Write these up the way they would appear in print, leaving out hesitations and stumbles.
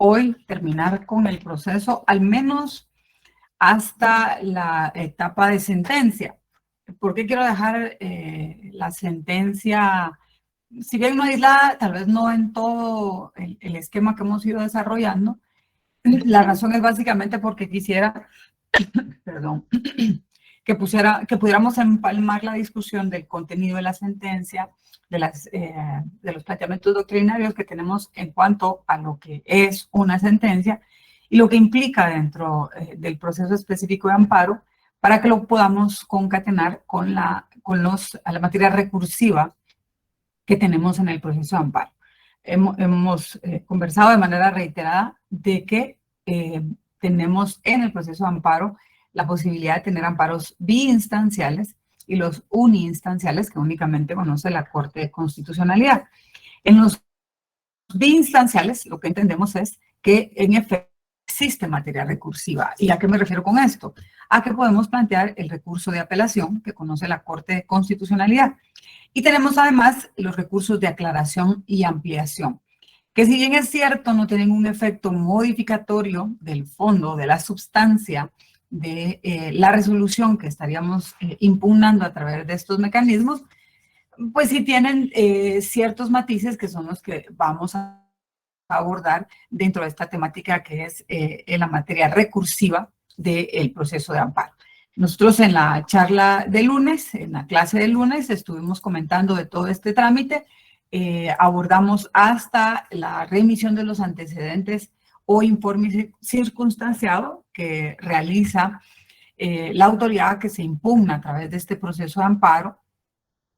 hoy terminar con el proceso, al menos hasta la etapa de sentencia. ¿Por qué quiero dejar la sentencia, si bien no aislada, tal vez no en todo el esquema que hemos ido desarrollando? La razón es básicamente porque quisiera, perdón, que pudiéramos empalmar la discusión del contenido de la sentencia, de los planteamientos doctrinarios que tenemos en cuanto a lo que es una sentencia y lo que implica dentro del proceso específico de amparo, para que lo podamos concatenar con la materia recursiva que tenemos en el proceso de amparo. Hemos conversado de manera reiterada de que tenemos en el proceso de amparo la posibilidad de tener amparos biinstanciales y los uninstanciales que únicamente conoce la Corte de Constitucionalidad. En los biinstanciales lo que entendemos es que en efecto existe materia recursiva. ¿Y a qué me refiero con esto? A que podemos plantear el recurso de apelación que conoce la Corte de Constitucionalidad. Y tenemos además los recursos de aclaración y ampliación, que si bien es cierto no tienen un efecto modificatorio del fondo, de la sustancia de la resolución que estaríamos impugnando a través de estos mecanismos, pues sí tienen ciertos matices que son los que vamos a abordar dentro de esta temática que es en la materia recursiva del proceso de amparo. Nosotros en la charla de lunes, en la clase de lunes, estuvimos comentando de todo este trámite, abordamos hasta la remisión de los antecedentes o informe circunstanciado que realiza la autoridad que se impugna a través de este proceso de amparo,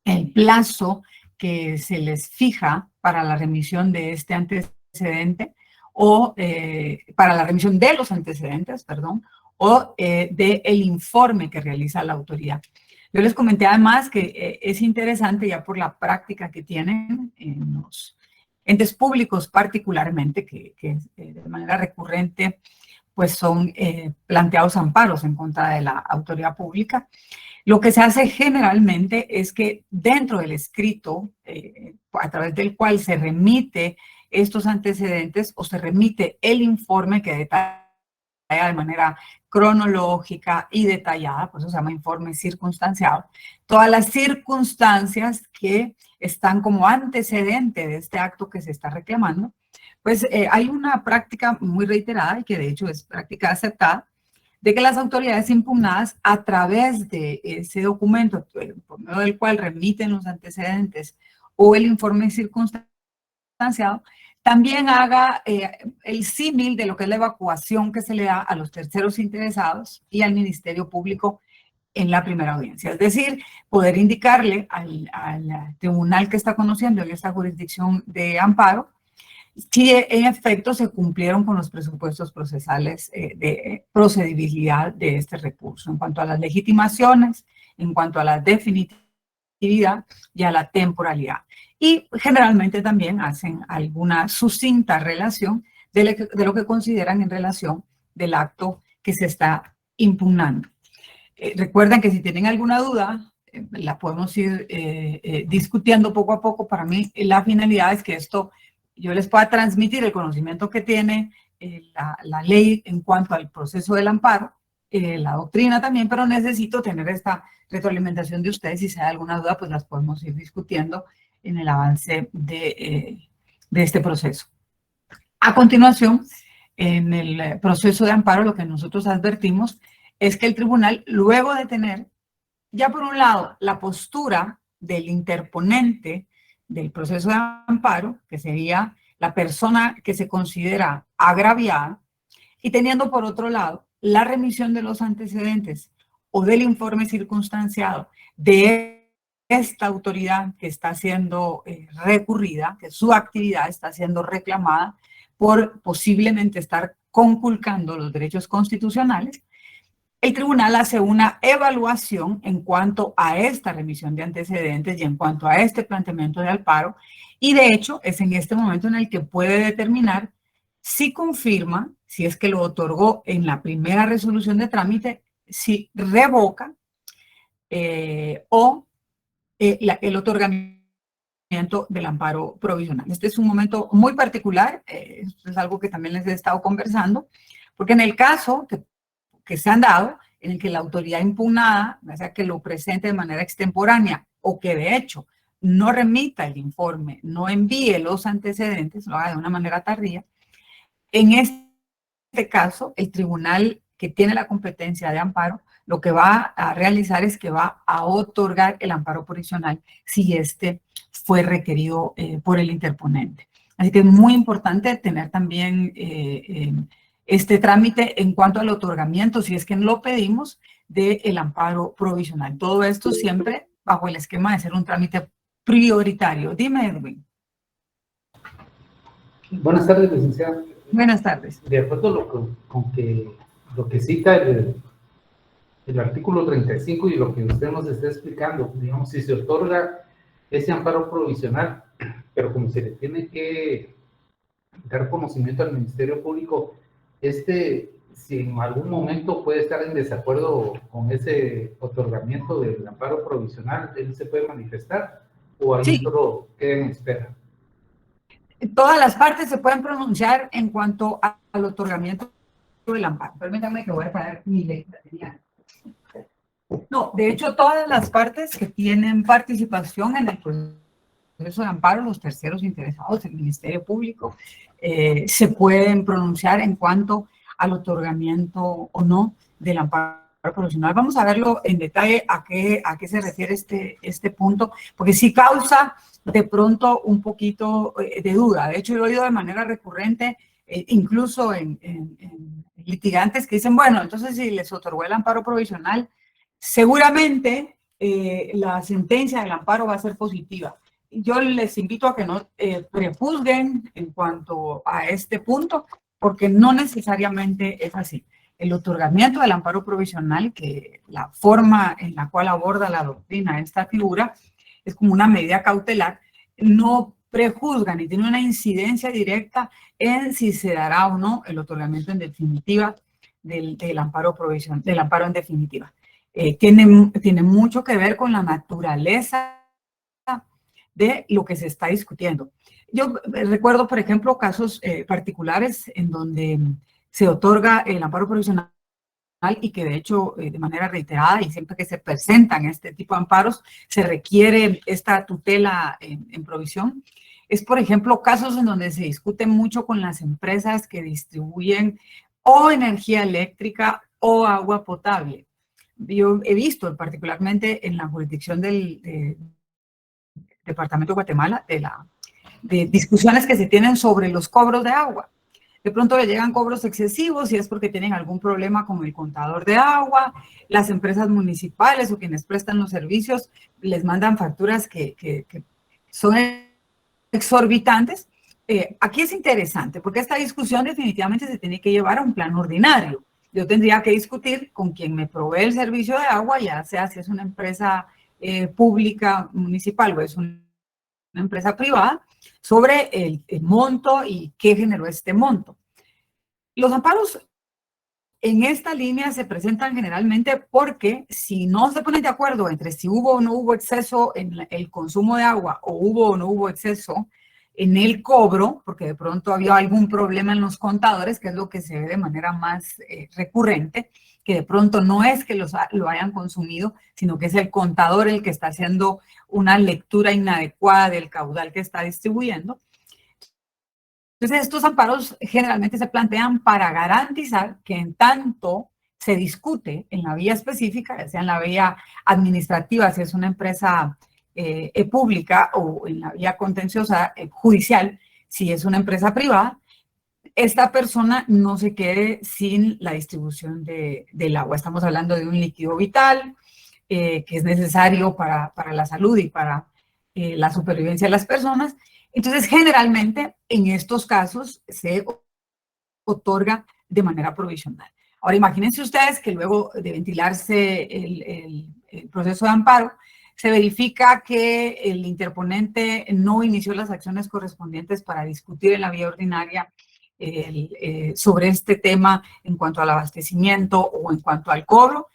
el plazo que se les fija para la remisión de este antecedente o para la remisión de los antecedentes, perdón, o del informe que realiza la autoridad. Yo les comenté además que es interesante ya por la práctica que tienen en los entes públicos particularmente, que de manera recurrente pues son planteados amparos en contra de la autoridad pública. Lo que se hace generalmente es que dentro del escrito a través del cual se remite estos antecedentes o se remite el informe que detalla de manera cronológica y detallada, por eso se llama informe circunstanciado, todas las circunstancias que están como antecedente de este acto que se está reclamando, pues hay una práctica muy reiterada y que de hecho es práctica aceptada, de que las autoridades impugnadas a través de ese documento por medio del cual remiten los antecedentes o el informe circunstanciado, también haga el símil de lo que es la evacuación que se le da a los terceros interesados y al Ministerio Público en la primera audiencia. Es decir, poder indicarle al tribunal que está conociendo en esta jurisdicción de amparo si en efecto se cumplieron con los presupuestos procesales de procedibilidad de este recurso, en cuanto a las legitimaciones, en cuanto a la definitividad y a la temporalidad. Y generalmente también hacen alguna sucinta relación de lo que consideran en relación del acto que se está impugnando. Recuerden que si tienen alguna duda, la podemos ir discutiendo poco a poco. Para mí la finalidad es que esto yo les pueda transmitir el conocimiento que tiene la ley en cuanto al proceso del amparo, la doctrina también, pero necesito tener esta retroalimentación de ustedes. Si se hay alguna duda, pues las podemos ir discutiendo en el avance de este proceso. A continuación, en el proceso de amparo, lo que nosotros advertimos es que el tribunal, luego de tener, ya por un lado, la postura del interponente del proceso de amparo, que sería la persona que se considera agraviada, y teniendo por otro lado la remisión de los antecedentes o del informe circunstanciado de esta autoridad que está siendo recurrida, que su actividad está siendo reclamada por posiblemente estar conculcando los derechos constitucionales, el tribunal hace una evaluación en cuanto a esta remisión de antecedentes y en cuanto a este planteamiento de amparo, y de hecho es en este momento en el que puede determinar si confirma, si es que lo otorgó en la primera resolución de trámite, si revoca el otorgamiento del amparo provisional. Este es un momento muy particular, es algo que también les he estado conversando, porque en el caso que se han dado, en el que la autoridad impugnada, ya sea que lo presente de manera extemporánea o que de hecho no remita el informe, no envíe los antecedentes, lo haga de una manera tardía, en este caso, el tribunal que tiene la competencia de amparo, lo que va a realizar es que va a otorgar el amparo provisional si este fue requerido por el interponente. Así que es muy importante tener también este trámite en cuanto al otorgamiento, si es que lo pedimos, del amparo provisional. Todo esto siempre bajo el esquema de ser un trámite prioritario. Dime, Edwin. Buenas tardes, licenciada. Buenas tardes. De acuerdo con lo que cita el artículo 35 y lo que usted nos está explicando, digamos, si se otorga ese amparo provisional, pero como se le tiene que dar conocimiento al Ministerio Público, si en algún momento puede estar en desacuerdo con ese otorgamiento del amparo provisional, ¿él se puede manifestar o ahí Sí. solo queda en espera? Todas las partes se pueden pronunciar en cuanto al otorgamiento del amparo. Permítanme que voy a poner mi letra. No, de hecho, todas las partes que tienen participación en el proceso de amparo, los terceros interesados, el Ministerio Público, se pueden pronunciar en cuanto al otorgamiento o no del amparo provisional. Vamos a verlo en detalle a qué se refiere este punto, porque sí causa de pronto un poquito de duda. De hecho, yo he oído de manera recurrente, incluso en litigantes que dicen, bueno, entonces si les otorgó el amparo provisional, seguramente la sentencia del amparo va a ser positiva. Yo les invito a que no prejuzguen en cuanto a este punto, porque no necesariamente es así. El otorgamiento del amparo provisional, que la forma en la cual aborda la doctrina esta figura, es como una medida cautelar, no prejuzga ni tiene una incidencia directa en si se dará o no el otorgamiento en definitiva del amparo provisional, del amparo en definitiva. Tiene mucho que ver con la naturaleza de lo que se está discutiendo. Yo recuerdo, por ejemplo, casos particulares en donde se otorga el amparo provisional y que de hecho de manera reiterada y siempre que se presentan este tipo de amparos se requiere esta tutela en provisión. Es, por ejemplo, casos en donde se discute mucho con las empresas que distribuyen o energía eléctrica o agua potable. Yo he visto particularmente en la jurisdicción del Departamento de Guatemala de discusiones que se tienen sobre los cobros de agua. De pronto le llegan cobros excesivos y es porque tienen algún problema con el contador de agua. Las empresas municipales o quienes prestan los servicios les mandan facturas que son exorbitantes. Aquí es interesante porque esta discusión definitivamente se tiene que llevar a un plano ordinario. Yo tendría que discutir con quien me provee el servicio de agua, ya sea si es una empresa pública, municipal o es una empresa privada, sobre el monto y qué generó este monto. Los amparos en esta línea se presentan generalmente porque si no se ponen de acuerdo entre si hubo o no hubo exceso en el consumo de agua o hubo o no hubo exceso en el cobro, porque de pronto había algún problema en los contadores, que es lo que se ve de manera más recurrente, que de pronto no es que lo hayan consumido, sino que es el contador el que está haciendo una lectura inadecuada del caudal que está distribuyendo. Entonces, estos amparos generalmente se plantean para garantizar que en tanto se discute en la vía específica, ya sea en la vía administrativa, si es una empresa pública, o en la vía contenciosa judicial, si es una empresa privada, esta persona no se quede sin la distribución del agua. Estamos hablando de un líquido vital que es necesario para la salud y para la supervivencia de las personas. Entonces, generalmente, en estos casos se otorga de manera provisional. Ahora, imagínense ustedes que luego de ventilarse el proceso de amparo, se verifica que el interponente no inició las acciones correspondientes para discutir en la vía ordinaria sobre este tema en cuanto al abastecimiento o en cuanto al cobro,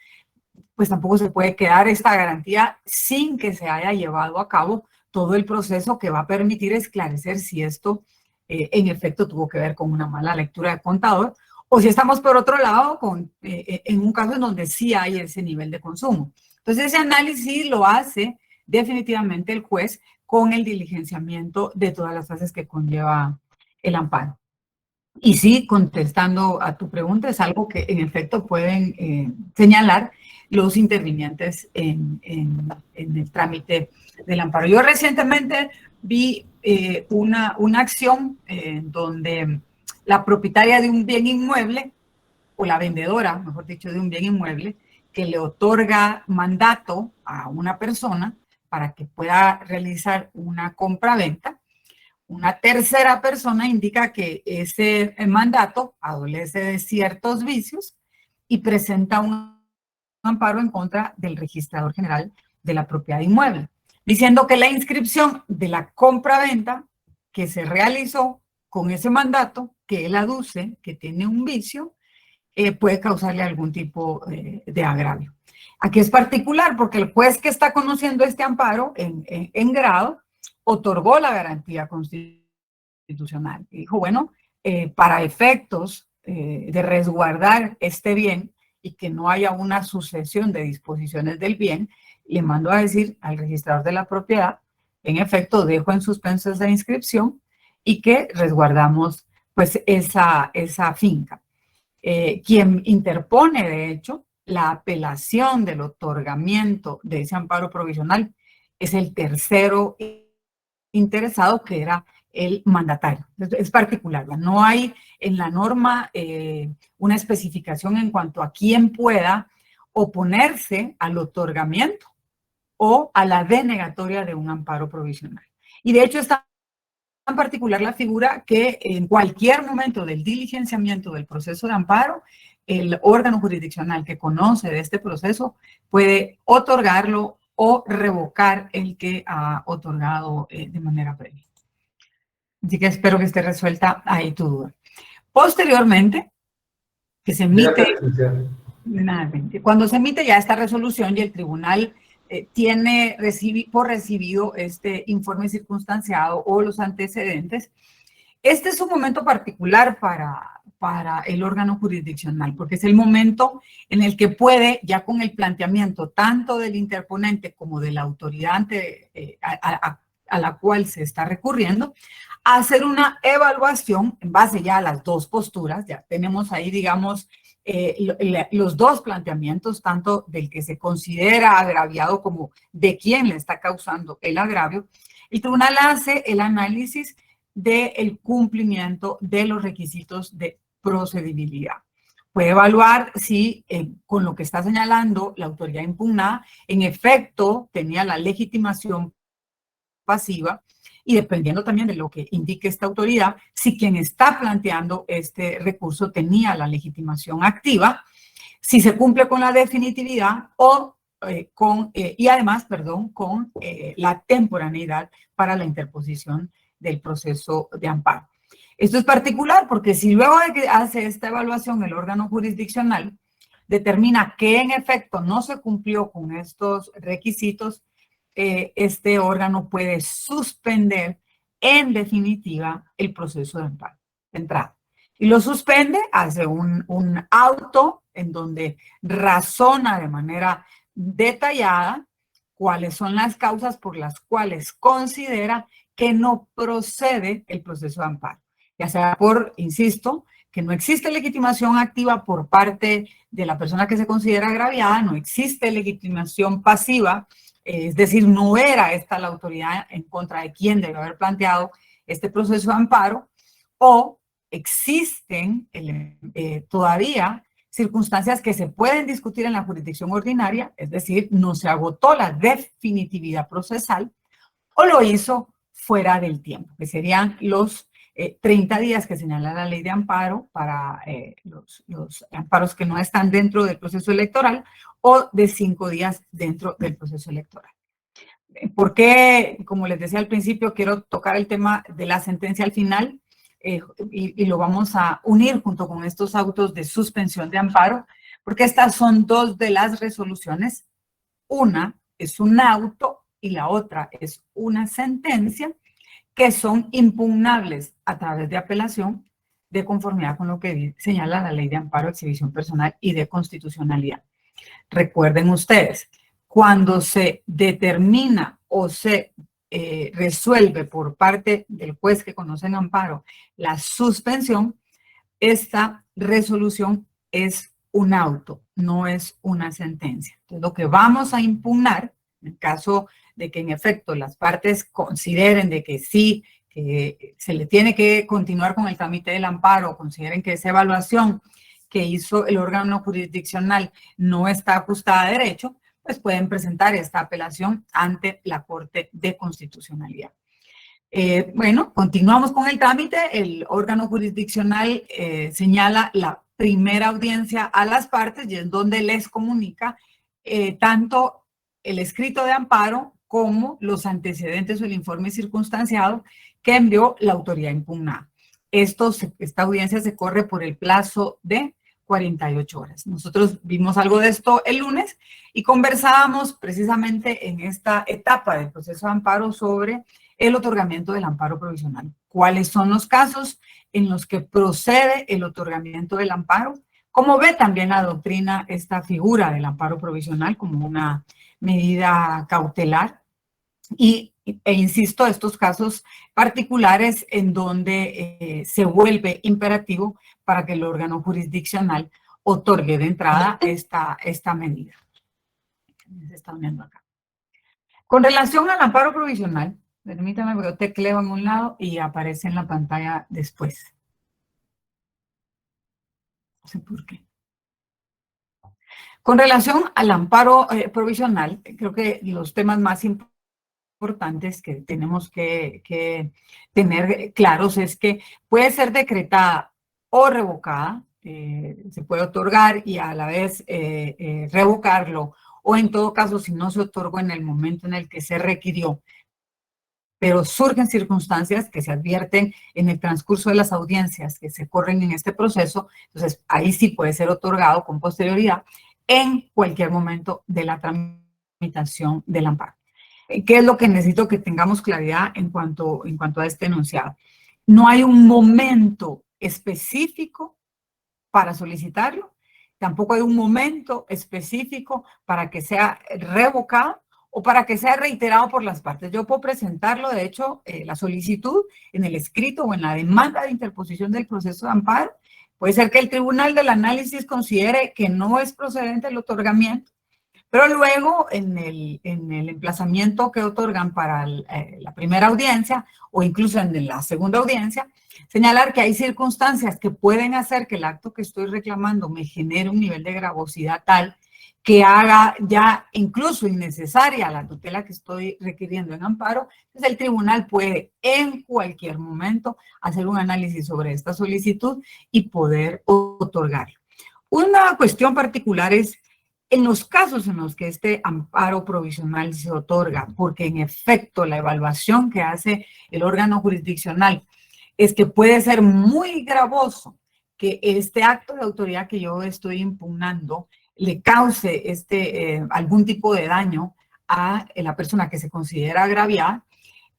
pues tampoco se puede quedar esta garantía sin que se haya llevado a cabo todo el proceso que va a permitir esclarecer si esto en efecto tuvo que ver con una mala lectura de contador, o si estamos por otro lado en un caso en donde sí hay ese nivel de consumo. Entonces ese análisis lo hace definitivamente el juez con el diligenciamiento de todas las fases que conlleva el amparo. Y sí, contestando a tu pregunta, es algo que en efecto pueden señalar los intervinientes en el trámite del amparo. Yo recientemente vi una acción donde la propietaria de un bien inmueble, o la vendedora, mejor dicho, de un bien inmueble, que le otorga mandato a una persona para que pueda realizar una compra-venta. Una tercera persona indica que ese mandato adolece de ciertos vicios y presenta un amparo en contra del registrador general de la propiedad inmueble, diciendo que la inscripción de la compra-venta que se realizó con ese mandato, que él aduce que tiene un vicio, puede causarle algún tipo de agravio. Aquí es particular porque el juez que está conociendo este amparo en grado otorgó la garantía constitucional. Y dijo, bueno, para efectos de resguardar este bien y que no haya una sucesión de disposiciones del bien, le mandó a decir al registrador de la propiedad, en efecto, dejo en suspenso esa inscripción y que resguardamos pues esa finca. Quien interpone, de hecho, la apelación del otorgamiento de ese amparo provisional es el tercero interesado, que era el mandatario. Es particular, no hay en la norma una especificación en cuanto a quién pueda oponerse al otorgamiento o a la denegatoria de un amparo provisional. Y de hecho está en particular la figura que en cualquier momento del diligenciamiento del proceso de amparo, el órgano jurisdiccional que conoce de este proceso puede otorgarlo o revocar el que ha otorgado de manera previa. Así que espero que esté resuelta ahí tu duda. Posteriormente, que se emite, cuando se emite ya esta resolución y el tribunal tiene por recibido este informe circunstanciado o los antecedentes, este es un momento particular para el órgano jurisdiccional, porque es el momento en el que puede, ya con el planteamiento tanto del interponente como de la autoridad a la cual se está recurriendo, hacer una evaluación en base ya a las dos posturas. Ya tenemos ahí, digamos, los dos planteamientos, tanto del que se considera agraviado como de quién le está causando el agravio. El tribunal hace el análisis del cumplimiento de los requisitos de procedibilidad. Puede evaluar si con lo que está señalando la autoridad impugnada en efecto tenía la legitimación pasiva, y dependiendo también de lo que indique esta autoridad, si quien está planteando este recurso tenía la legitimación activa, si se cumple con la definitividad o y además, perdón, con la temporaneidad para la interposición del proceso de amparo. Esto es particular porque si luego de que hace esta evaluación el órgano jurisdiccional determina que en efecto no se cumplió con estos requisitos, este órgano puede suspender en definitiva el proceso de amparo de entrada. Y lo suspende, hace un auto en donde razona de manera detallada cuáles son las causas por las cuales considera que no procede el proceso de amparo. Ya sea por, insisto, que no existe legitimación activa por parte de la persona que se considera agraviada, no existe legitimación pasiva, es decir, no era esta la autoridad en contra de quien debe haber planteado este proceso de amparo, o existen todavía circunstancias que se pueden discutir en la jurisdicción ordinaria, es decir, no se agotó la definitividad procesal, o lo hizo fuera del tiempo, que serían los 30 días que señala la ley de amparo para los amparos que no están dentro del proceso electoral, o de 5 días dentro del proceso electoral. ¿Por qué? Como les decía al principio, quiero tocar el tema de la sentencia al final y lo vamos a unir junto con estos autos de suspensión de amparo, porque estas son dos de las resoluciones. Una es un auto y la otra es una sentencia, que son impugnables a través de apelación de conformidad con lo que señala la Ley de Amparo, Exhibición Personal y de Constitucionalidad. Recuerden ustedes, cuando se determina o se resuelve por parte del juez que conoce en amparo la suspensión, esta resolución es un auto, no es una sentencia. Entonces, lo que vamos a impugnar, en caso de que en efecto las partes consideren de que sí, que se le tiene que continuar con el trámite del amparo, consideren que esa evaluación que hizo el órgano jurisdiccional no está ajustada a derecho, pues pueden presentar esta apelación ante la Corte de Constitucionalidad. Bueno, continuamos con el trámite. El órgano jurisdiccional señala la primera audiencia a las partes y es donde les comunica tanto el escrito de amparo como los antecedentes o el informe circunstanciado que envió la autoridad impugnada. Esta audiencia se corre por el plazo de 48 horas. Nosotros vimos algo de esto el lunes y conversábamos precisamente en esta etapa del proceso de amparo sobre el otorgamiento del amparo provisional. ¿Cuáles son los casos en los que procede el otorgamiento del amparo? Como ve también la doctrina esta figura del amparo provisional como una medida cautelar e insisto, estos casos particulares en donde se vuelve imperativo para que el órgano jurisdiccional otorgue de entrada esta medida. Se están viendo acá. Con relación al amparo provisional, permítame, porque yo tecleo en un lado y aparece en la pantalla después. No sé por qué. Con relación al amparo provisional, creo que los temas más importantes que tenemos que tener claros es que puede ser decretada o revocada, se puede otorgar y a la vez revocarlo, o en todo caso, si no se otorgó en el momento en el que se requirió, pero surgen circunstancias que se advierten en el transcurso de las audiencias que se corren en este proceso, entonces ahí sí puede ser otorgado con posterioridad en cualquier momento de la tramitación del amparo. ¿Qué es lo que necesito que tengamos claridad en cuanto a este enunciado? No hay un momento específico para solicitarlo, tampoco hay un momento específico para que sea revocado o para que sea reiterado por las partes. Yo puedo presentarlo, de hecho, la solicitud en el escrito o en la demanda de interposición del proceso de amparo. Puede ser que el tribunal del análisis considere que no es procedente el otorgamiento, pero luego en el emplazamiento que otorgan para la primera audiencia o incluso en la segunda audiencia, señalar que hay circunstancias que pueden hacer que el acto que estoy reclamando me genere un nivel de gravosidad tal que haga ya incluso innecesaria la tutela que estoy requiriendo en amparo. Entonces el tribunal puede en cualquier momento hacer un análisis sobre esta solicitud y poder otorgarlo. Una cuestión particular es en los casos en los que este amparo provisional se otorga, porque en efecto la evaluación que hace el órgano jurisdiccional es que puede ser muy gravoso que este acto de autoridad que yo estoy impugnando le cause algún tipo de daño a la persona que se considera agraviada,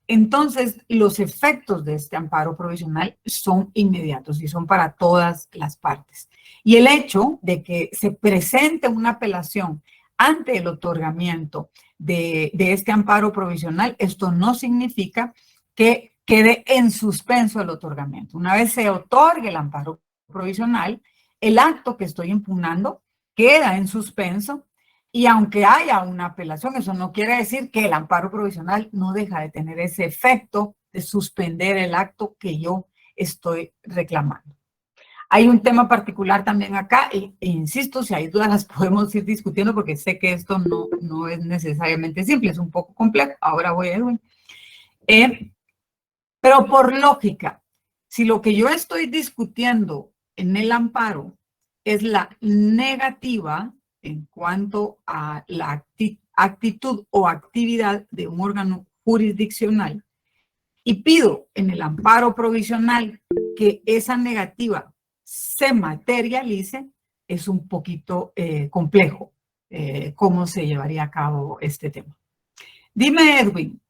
entonces los efectos de este amparo provisional son inmediatos y son para todas las partes. Y el hecho de que se presente una apelación ante el otorgamiento de este amparo provisional, esto no significa que quede en suspenso el otorgamiento. Una vez se otorgue el amparo provisional, el acto que estoy impugnando queda en suspenso y aunque haya una apelación, eso no quiere decir que el amparo provisional no deja de tener ese efecto de suspender el acto que yo estoy reclamando. Hay un tema particular también acá, e insisto, si hay dudas las podemos ir discutiendo porque sé que esto no es necesariamente simple, es un poco complejo. Ahora voy, Edwin. Pero por lógica, si lo que yo estoy discutiendo en el amparo es la negativa en cuanto a la actitud o actividad de un órgano jurisdiccional y pido en el amparo provisional que esa negativa se materialice, es un poquito complejo cómo se llevaría a cabo este tema. Dime, Edwin.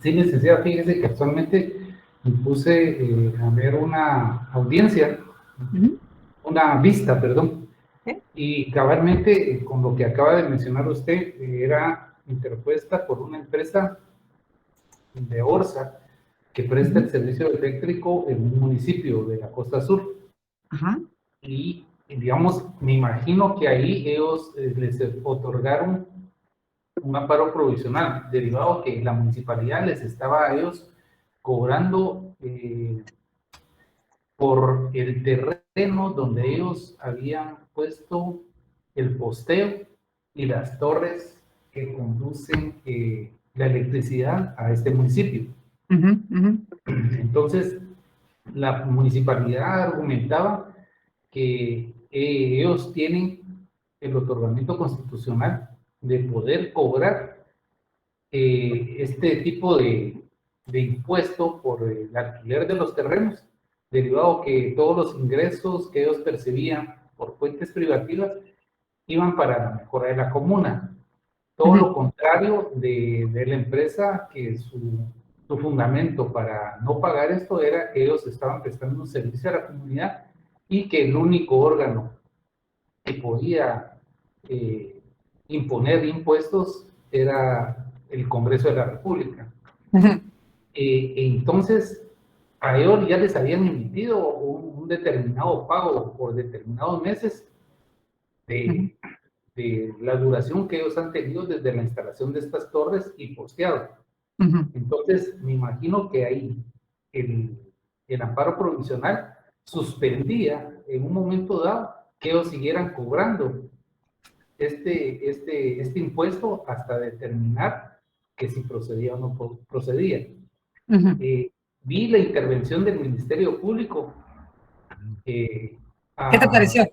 Sí, licenciada, fíjese que actualmente me puse a ver una audiencia, una vista, perdón, ¿Sí? y cabalmente con lo que acaba de mencionar usted, era interpuesta por una empresa de Orsa que presta el servicio eléctrico en un municipio de la costa sur. Ajá. Y digamos, me imagino que ahí ellos les otorgaron un amparo provisional, derivado que la municipalidad les estaba a ellos cobrando por el terreno donde ellos habían puesto el posteo y las torres que conducen la electricidad a este municipio. Entonces, la municipalidad argumentaba que ellos tienen el otorgamiento constitucional de poder cobrar este tipo de impuesto por el alquiler de los terrenos, derivado que todos los ingresos que ellos percibían por fuentes privativas iban para la mejora de la comuna. Todo lo contrario de la empresa, que su fundamento para no pagar esto era que ellos estaban prestando un servicio a la comunidad y que el único órgano que podía imponer impuestos era el Congreso de la República. Entonces, a ellos ya les habían emitido un determinado pago por determinados meses de la duración que ellos han tenido desde la instalación de estas torres y posteado. Entonces, me imagino que ahí el amparo provisional suspendía en un momento dado que ellos siguieran cobrando este impuesto hasta determinar que si procedía o no procedía. Vi la intervención del Ministerio Público. ¿Qué te pareció?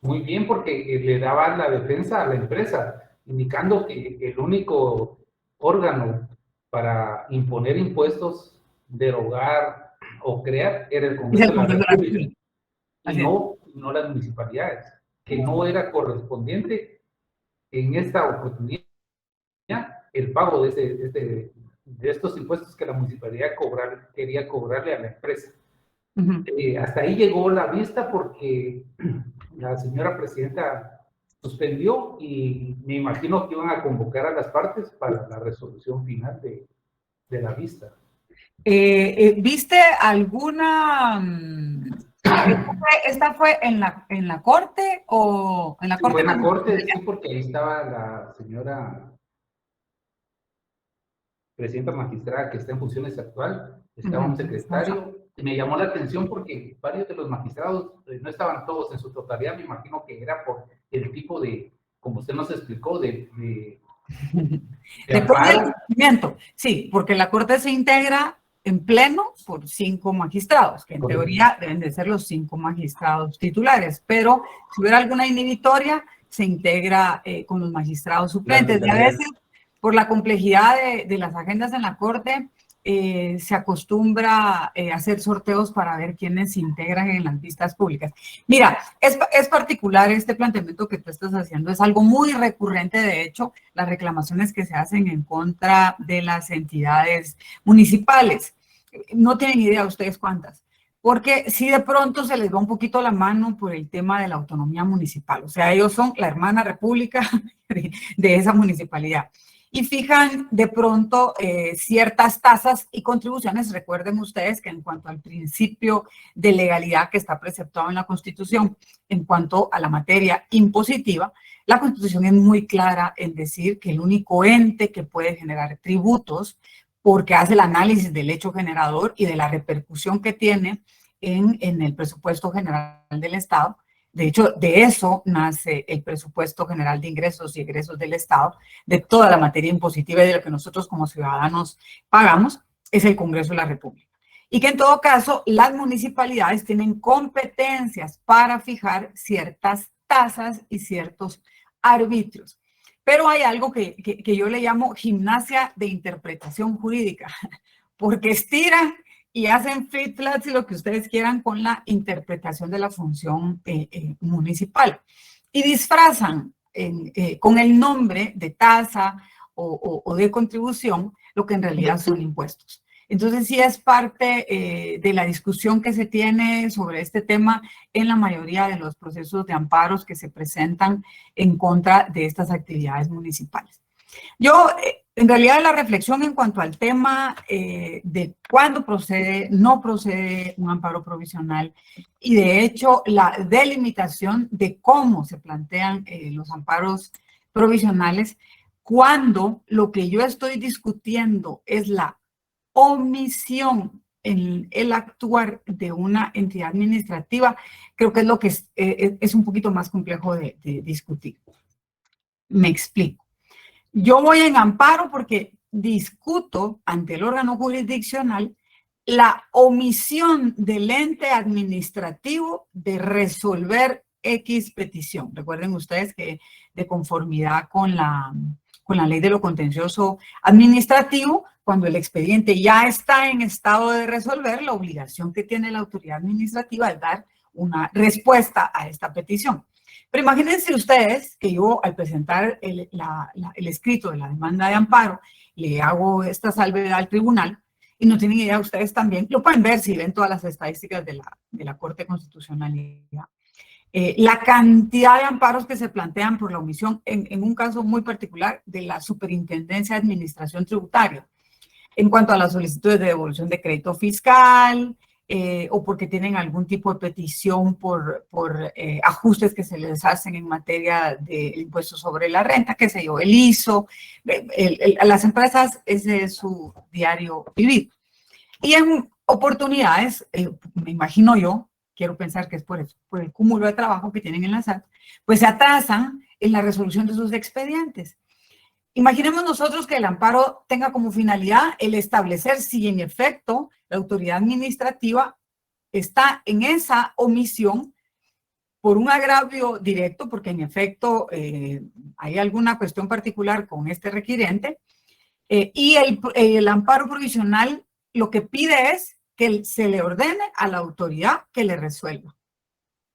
Muy bien, porque le daba la defensa a la empresa, indicando que el único órgano para imponer impuestos, derogar o crear era el Es Congreso el de la Congreso de la República, República. y Así es. no las municipalidades, que no era correspondiente en esta oportunidad el pago de estos impuestos que la municipalidad quería cobrarle a la empresa. Hasta ahí llegó la vista porque la señora presidenta suspendió y me imagino que iban a convocar a las partes para la resolución final de la vista. ¿Viste alguna... ¿Esta fue en la corte o en la Sí, corte? fue en la corte, sí, porque ahí estaba la señora presidenta magistrada que está en funciones actual, estaba un secretario, y me llamó la atención porque varios de los magistrados, no estaban todos en su totalidad, me imagino que era por el tipo de, como usted nos explicó, de amparo. Sí, porque la corte se integra en pleno por 5 magistrados, que en teoría deben de ser los 5 magistrados titulares, pero si hubiera alguna inhibitoria, se integra con los magistrados suplentes. Y a veces, por la complejidad de las agendas en la corte, se acostumbra a hacer sorteos para ver quiénes se integran en las vistas públicas. Mira, es particular este planteamiento que tú estás haciendo, es algo muy recurrente, de hecho, las reclamaciones que se hacen en contra de las entidades municipales. No tienen idea ustedes cuántas, porque si de pronto se les va un poquito la mano por el tema de la autonomía municipal, o sea, ellos son la hermana república de esa municipalidad. Y fijan de pronto ciertas tasas y contribuciones. Recuerden ustedes que en cuanto al principio de legalidad que está preceptado en la Constitución, en cuanto a la materia impositiva, la Constitución es muy clara en decir que el único ente que puede generar tributos, porque hace el análisis del hecho generador y de la repercusión que tiene en el presupuesto general del Estado. De hecho, de eso nace el presupuesto general de ingresos y egresos del Estado, de toda la materia impositiva y de lo que nosotros como ciudadanos pagamos, es el Congreso de la República. Y que en todo caso, las municipalidades tienen competencias para fijar ciertas tasas y ciertos arbitrios. Pero hay algo que yo le llamo gimnasia de interpretación jurídica, porque estiran y hacen flip-flops y lo que ustedes quieran con la interpretación de la función municipal. Y disfrazan con el nombre de tasa o de contribución, lo que en realidad son impuestos. Entonces, sí es parte de la discusión que se tiene sobre este tema en la mayoría de los procesos de amparos que se presentan en contra de estas actividades municipales. Yo, en realidad, la reflexión en cuanto al tema de cuándo procede, no procede un amparo provisional y, de hecho, la delimitación de cómo se plantean los amparos provisionales, cuando lo que yo estoy discutiendo es la omisión en el actuar de una entidad administrativa, creo que es lo que es un poquito más complejo de discutir. Me explico. Yo voy en amparo porque discuto ante el órgano jurisdiccional la omisión del ente administrativo de resolver X petición. Recuerden ustedes que de conformidad con la ley de lo contencioso administrativo, cuando el expediente ya está en estado de resolver, la obligación que tiene la autoridad administrativa es dar una respuesta a esta petición. Pero imagínense ustedes que yo, al presentar el escrito de la demanda de amparo, le hago esta salvedad al tribunal, y no tienen idea ustedes también, lo pueden ver si ven todas las estadísticas de la Corte de Constitucionalidad. La cantidad de amparos que se plantean por la omisión, en un caso muy particular, de la Superintendencia de Administración Tributaria, en cuanto a las solicitudes de devolución de crédito fiscal, o porque tienen algún tipo de petición por ajustes que se les hacen en materia de impuesto sobre la renta, qué sé yo, el ISO, a las empresas ese es su diario vivir. Y en oportunidades, me imagino yo, quiero pensar que es por el cúmulo de trabajo que tienen en la SAT, pues se atrasan en la resolución de sus expedientes. Imaginemos nosotros que el amparo tenga como finalidad el establecer si en efecto la autoridad administrativa está en esa omisión por un agravio directo, porque en efecto hay alguna cuestión particular con este requirente, y el amparo provisional lo que pide es que se le ordene a la autoridad que le resuelva.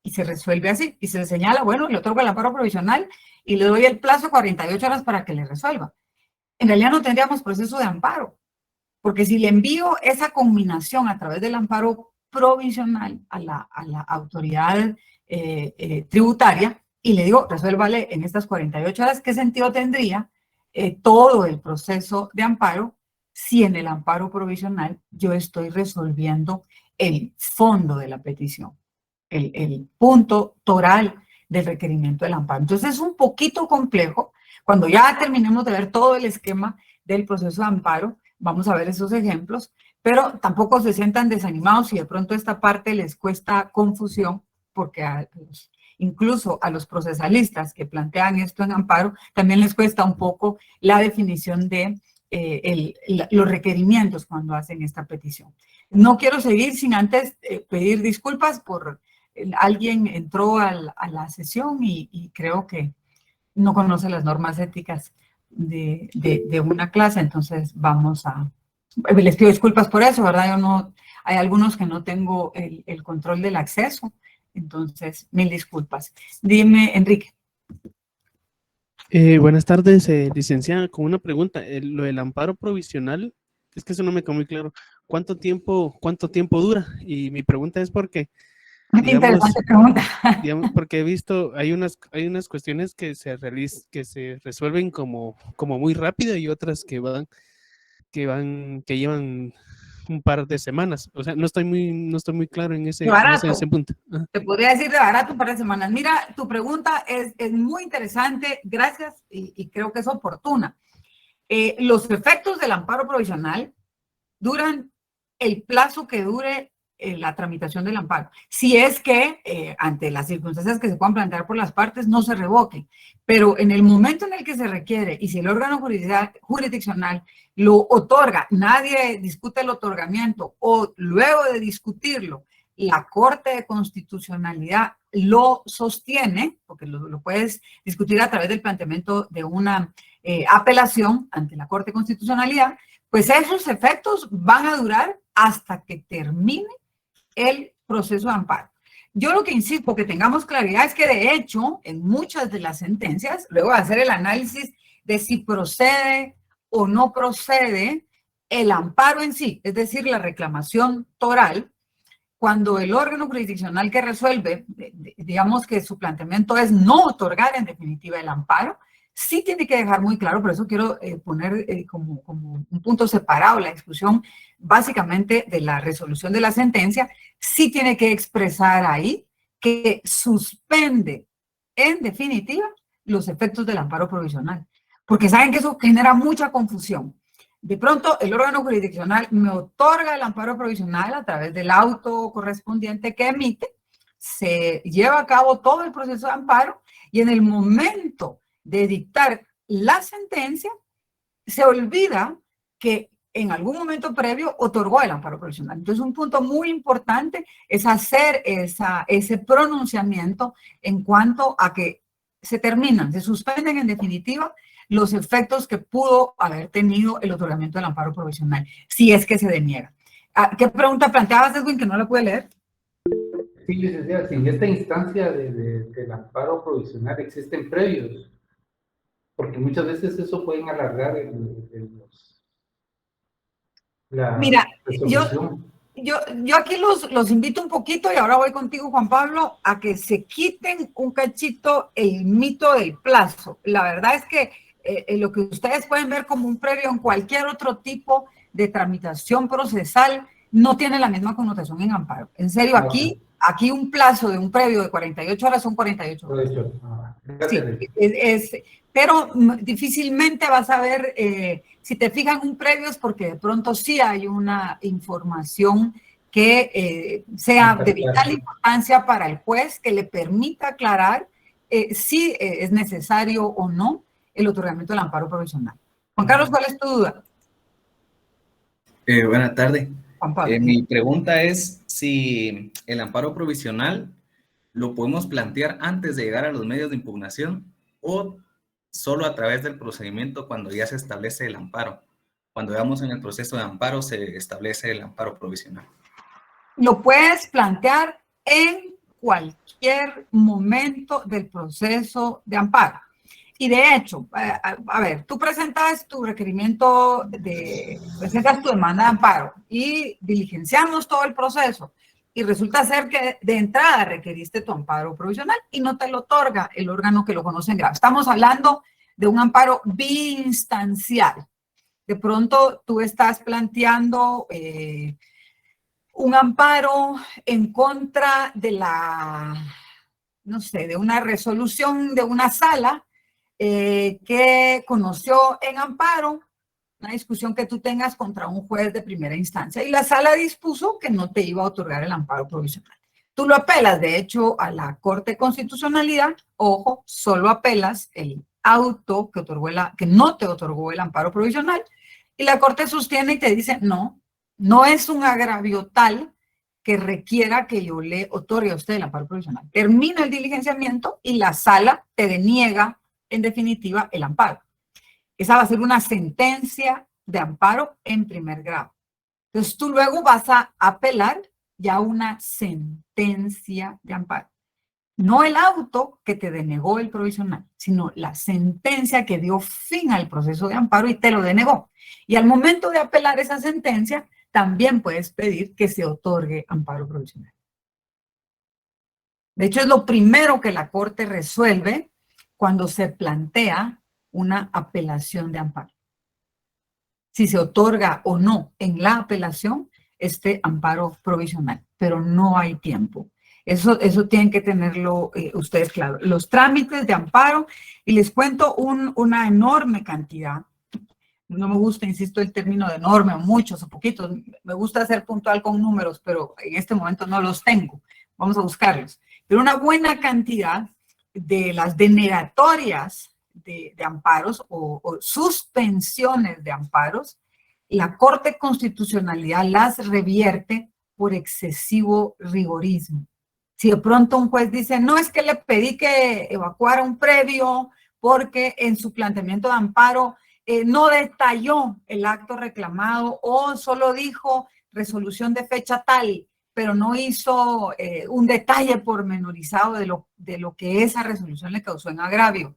Y se resuelve así, y se le señala, bueno, le otorgo el amparo provisional y le doy el plazo 48 horas para que le resuelva. En realidad no tendríamos proceso de amparo, porque si le envío esa combinación a través del amparo provisional a la autoridad tributaria y le digo, resuélvale en estas 48 horas, ¿qué sentido tendría todo el proceso de amparo si en el amparo provisional yo estoy resolviendo el fondo de la petición, el punto toral del requerimiento del amparo? Entonces es un poquito complejo. Cuando ya terminemos de ver todo el esquema del proceso de amparo, vamos a ver esos ejemplos, pero tampoco se sientan desanimados si de pronto esta parte les cuesta confusión, porque incluso a los procesalistas que plantean esto en amparo, también les cuesta un poco la definición de los requerimientos cuando hacen esta petición. No quiero seguir sin antes pedir disculpas por alguien entró a la sesión y creo que no conoce las normas éticas de una clase, entonces vamos a... Les pido disculpas por eso, ¿verdad? Hay algunos que no tengo el control del acceso, entonces mil disculpas. Dime, Enrique. Buenas tardes, licenciada, con una pregunta. Lo del amparo provisional, es que eso no me quedó muy claro. ¿Cuánto tiempo dura? Y mi pregunta es porque... Qué interesante pregunta. Digamos, porque he visto, hay unas cuestiones que se resuelven como muy rápido y otras que llevan un par de semanas. O sea, no estoy muy claro en ese punto. Ajá. Te podría decir de barato un par de semanas. Mira, tu pregunta es muy interesante, gracias, y creo que es oportuna. Los efectos del amparo provisional duran el plazo que dure la tramitación del amparo. Si es que ante las circunstancias que se puedan plantear por las partes no se revoquen, pero en el momento en el que se requiere y si el órgano jurisdiccional lo otorga, nadie discute el otorgamiento o luego de discutirlo, la Corte de Constitucionalidad lo sostiene, porque lo puedes discutir a través del planteamiento de una apelación ante la Corte de Constitucionalidad, pues esos efectos van a durar hasta que termine el proceso de amparo. Yo lo que insisto que tengamos claridad es que de hecho en muchas de las sentencias, luego de hacer el análisis de si procede o no procede el amparo en sí, es decir, la reclamación toral, cuando el órgano jurisdiccional que resuelve, digamos que su planteamiento es no otorgar en definitiva el amparo, sí tiene que dejar muy claro, por eso quiero poner como un punto separado la discusión básicamente de la resolución de la sentencia, sí tiene que expresar ahí que suspende en definitiva los efectos del amparo provisional, porque saben que eso genera mucha confusión. De pronto, el órgano jurisdiccional me otorga el amparo provisional a través del auto correspondiente que emite, se lleva a cabo todo el proceso de amparo y en el momento de dictar la sentencia, se olvida que en algún momento previo otorgó el amparo provisional. Entonces, un punto muy importante es hacer ese pronunciamiento en cuanto a que se terminan, se suspenden en definitiva los efectos que pudo haber tenido el otorgamiento del amparo provisional, si es que se deniega. ¿Qué pregunta planteabas, Edwin, que no la pude leer? Sí, licenciada, si en esta instancia del amparo provisional existen previos, porque muchas veces eso pueden alargar la Mira, resolución. yo aquí los invito un poquito, y ahora voy contigo, Juan Pablo, a que se quiten un cachito el mito del plazo. La verdad es que lo que ustedes pueden ver como un previo en cualquier otro tipo de tramitación procesal no tiene la misma connotación en amparo. En serio, aquí un plazo de un previo de 48 horas son 48 horas. Sí, pero difícilmente vas a ver, si te fijan un previo es porque de pronto sí hay una información que sea de vital importancia para el juez, que le permita aclarar si es necesario o no el otorgamiento del amparo provisional. Juan Carlos, ¿cuál es tu duda? Buenas tardes. Juan Pablo. Mi pregunta es si el amparo provisional lo podemos plantear antes de llegar a los medios de impugnación o solo a través del procedimiento cuando ya se establece el amparo. Cuando vamos en el proceso de amparo se establece el amparo provisional. Lo puedes plantear en cualquier momento del proceso de amparo. Y de hecho, a ver, tú presentas tu requerimiento, presentas tu demanda de amparo y diligenciamos todo el proceso. Y resulta ser que de entrada requeriste tu amparo provisional y no te lo otorga el órgano que lo conoce en grave. Estamos hablando de un amparo biinstancial. De pronto tú estás planteando un amparo en contra de no sé, de una resolución de una sala que conoció en amparo una discusión que tú tengas contra un juez de primera instancia y la sala dispuso que no te iba a otorgar el amparo provisional. Tú lo apelas, de hecho, a la Corte de Constitucionalidad, ojo, solo apelas el auto que no te otorgó el amparo provisional y la Corte sostiene y te dice, no es un agravio tal que requiera que yo le otorgue a usted el amparo provisional. Termina el diligenciamiento y la sala te deniega en definitiva el amparo. Esa va a ser una sentencia de amparo en primer grado. Entonces tú luego vas a apelar ya una sentencia de amparo. No el auto que te denegó el provisional, sino la sentencia que dio fin al proceso de amparo y te lo denegó. Y al momento de apelar esa sentencia, también puedes pedir que se otorgue amparo provisional. De hecho, es lo primero que la Corte resuelve cuando se plantea una apelación de amparo. Si se otorga o no en la apelación este amparo provisional, pero no hay tiempo. Eso tienen que tenerlo ustedes claro. Los trámites de amparo, y les cuento una enorme cantidad. No me gusta, insisto, el término de enorme, o muchos o poquitos. Me gusta ser puntual con números, pero en este momento no los tengo. Vamos a buscarlos. Pero una buena cantidad de las denegatorias de amparos o suspensiones de amparos, la Corte de Constitucionalidad las revierte por excesivo rigorismo. Si de pronto un juez dice, no, es que le pedí que evacuara un previo porque en su planteamiento de amparo no detalló el acto reclamado o solo dijo resolución de fecha tal, pero no hizo un detalle pormenorizado de lo que esa resolución le causó en agravio.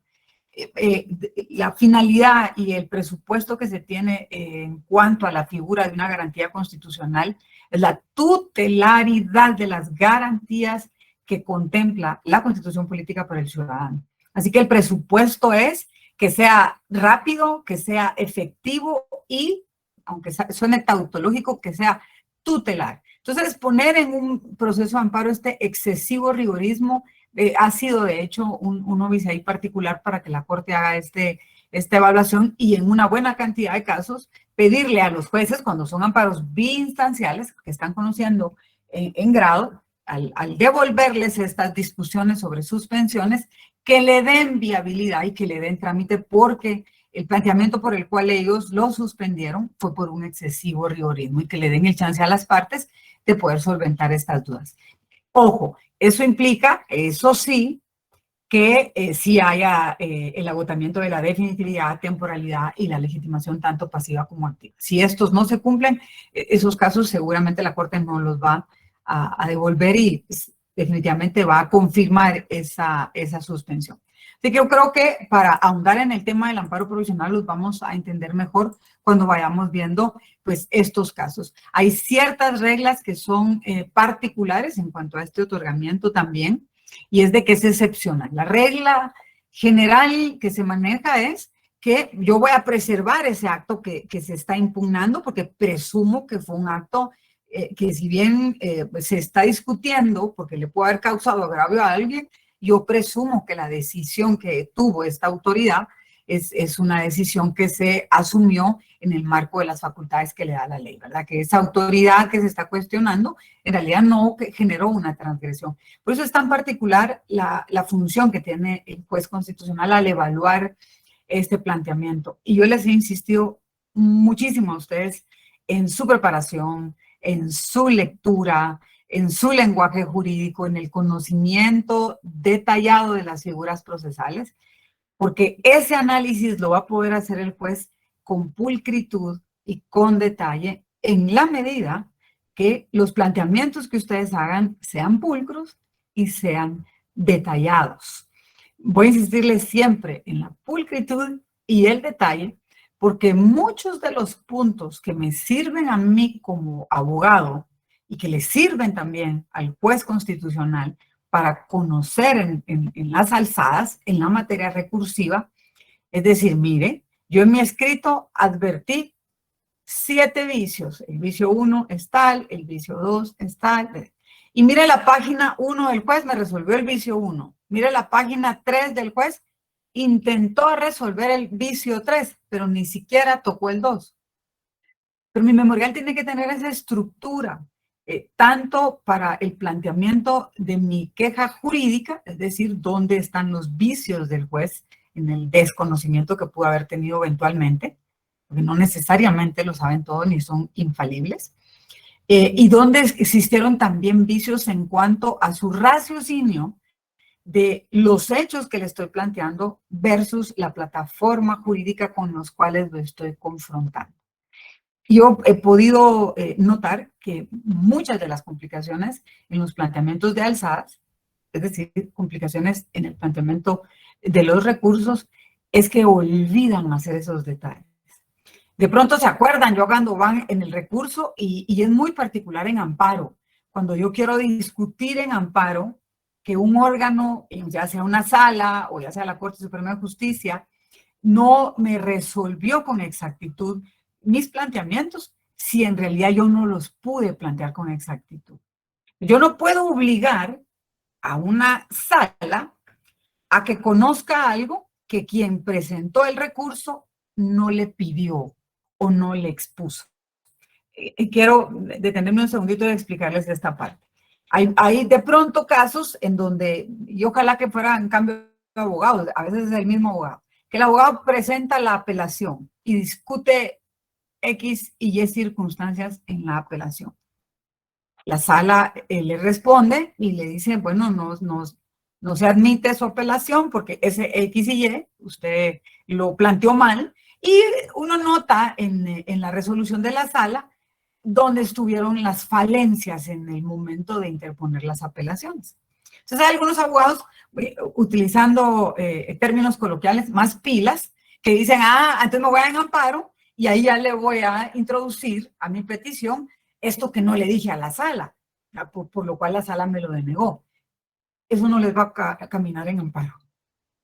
la finalidad y el presupuesto que se tiene en cuanto a la figura de una garantía constitucional es la tutelaridad de las garantías que contempla la Constitución Política para el ciudadano. Así que el presupuesto es que sea rápido, que sea efectivo y, aunque suene tautológico, que sea tutelar. Entonces, poner en un proceso de amparo este excesivo rigorismo ha sido, de hecho, un óbice ahí particular para que la Corte haga esta evaluación y en una buena cantidad de casos pedirle a los jueces, cuando son amparos biinstanciales, que están conociendo en grado, al devolverles estas discusiones sobre suspensiones, que le den viabilidad y que le den trámite, porque el planteamiento por el cual ellos lo suspendieron fue por un excesivo rigorismo, y que le den el chance a las partes de poder solventar estas dudas. Ojo, eso implica, eso sí, que sí haya el agotamiento de la definitividad, temporalidad y la legitimación tanto pasiva como activa. Si estos no se cumplen, esos casos seguramente la Corte no los va a devolver y definitivamente va a confirmar esa suspensión. Así que yo creo que para ahondar en el tema del amparo provisional los vamos a entender mejor cuando vayamos viendo pues estos casos. Hay ciertas reglas que son particulares en cuanto a este otorgamiento también, y es de que es excepcional. La regla general que se maneja es que yo voy a preservar ese acto que se está impugnando, porque presumo que fue un acto que, si bien se está discutiendo porque le puede haber causado agravio a alguien, yo presumo que la decisión que tuvo esta autoridad es una decisión que se asumió en el marco de las facultades que le da la ley, ¿verdad? Que esa autoridad que se está cuestionando en realidad no generó una transgresión. Por eso es tan particular la función que tiene el juez constitucional al evaluar este planteamiento. Y yo les he insistido muchísimo a ustedes en su preparación, en su lectura, en su lenguaje jurídico, en el conocimiento detallado de las figuras procesales, porque ese análisis lo va a poder hacer el juez con pulcritud y con detalle, en la medida que los planteamientos que ustedes hagan sean pulcros y sean detallados. Voy a insistirles siempre en la pulcritud y el detalle, porque muchos de los puntos que me sirven a mí como abogado y que le sirven también al juez constitucional para conocer en las alzadas, en la materia recursiva, es decir, mire, yo en mi escrito advertí 7 vicios. El vicio 1 es tal, el vicio 2 es tal. Y mire la página 1 del juez, me resolvió el vicio 1. Mire la página 3 del juez, intentó resolver el vicio 3, pero ni siquiera tocó el 2. Pero mi memorial tiene que tener esa estructura, tanto para el planteamiento de mi queja jurídica, es decir, dónde están los vicios del juez en el desconocimiento que pudo haber tenido eventualmente, porque no necesariamente lo saben todo ni son infalibles, y dónde existieron también vicios en cuanto a su raciocinio de los hechos que le estoy planteando versus la plataforma jurídica con los cuales lo estoy confrontando. Yo he podido notar que muchas de las complicaciones en los planteamientos de alzadas, es decir, complicaciones en el planteamiento de los recursos, es que olvidan hacer esos detalles. De pronto se acuerdan, yo cuando van en el recurso, y es muy particular en amparo, cuando yo quiero discutir en amparo que un órgano, ya sea una sala o ya sea la Corte Suprema de Justicia, no me resolvió con exactitud mis planteamientos, si en realidad yo no los pude plantear con exactitud. Yo no puedo obligar a una sala a que conozca algo que quien presentó el recurso no le pidió o no le expuso. Quiero detenerme un segundito y explicarles esta parte. Hay de pronto casos en donde, y ojalá que fuera en cambio de abogados, a veces es el mismo abogado, que el abogado presenta la apelación y discute X y Y circunstancias en la apelación. La sala le responde y le dice, bueno, no se admite su apelación porque ese X y Y usted lo planteó mal, y uno nota en la resolución de la sala dónde estuvieron las falencias en el momento de interponer las apelaciones. Entonces hay algunos abogados utilizando términos coloquiales, más pilas, que dicen, entonces me voy a en amparo y ahí ya le voy a introducir a mi petición esto que no le dije a la sala, por lo cual la sala me lo denegó. Eso no les va a caminar en amparo,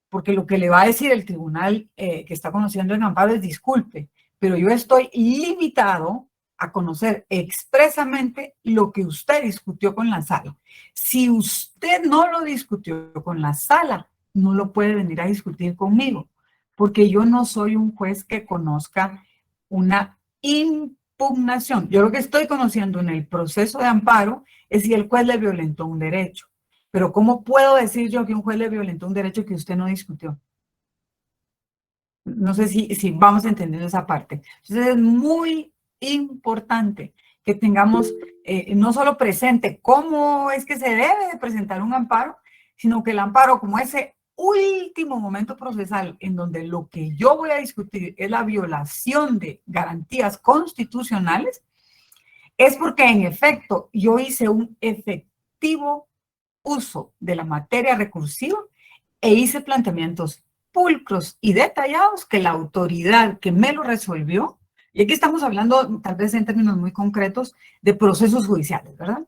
porque lo que le va a decir el tribunal que está conociendo en amparo es disculpe, pero yo estoy limitado a conocer expresamente lo que usted discutió con la sala. Si usted no lo discutió con la sala, no lo puede venir a discutir conmigo, porque yo no soy un juez que conozca una impugnación. Yo lo que estoy conociendo en el proceso de amparo es si el juez le violentó un derecho. Pero ¿cómo puedo decir yo que un juez le violentó un derecho que usted no discutió? No sé si vamos entendiendo esa parte. Entonces es muy importante que tengamos no solo presente cómo es que se debe de presentar un amparo, sino que el amparo como ese último momento procesal en donde lo que yo voy a discutir es la violación de garantías constitucionales, es porque en efecto yo hice un efectivo uso de la materia recursiva e hice planteamientos pulcros y detallados que la autoridad que me lo resolvió, y aquí estamos hablando tal vez en términos muy concretos de procesos judiciales, ¿verdad?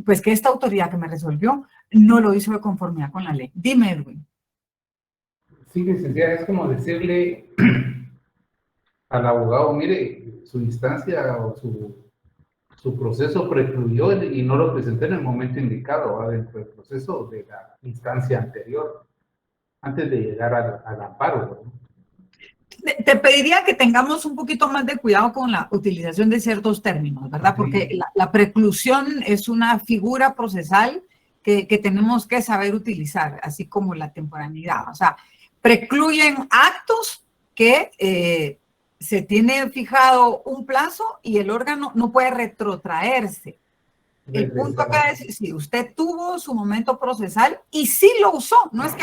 Pues que esta autoridad que me resolvió no lo hizo de conformidad con la ley. Dime, Edwin. Sí, licenciada, es como decirle al abogado, mire, su instancia o su proceso precluyó y no lo presenté en el momento indicado, ¿va? Dentro del proceso de la instancia anterior, antes de llegar al amparo, ¿no? Te pediría que tengamos un poquito más de cuidado con la utilización de ciertos términos, ¿verdad? Porque la preclusión es una figura procesal que tenemos que saber utilizar, así como la temporaneidad. O sea, precluyen actos que se tiene fijado un plazo y el órgano no puede retrotraerse. El punto acá es si usted tuvo su momento procesal y sí lo usó, no es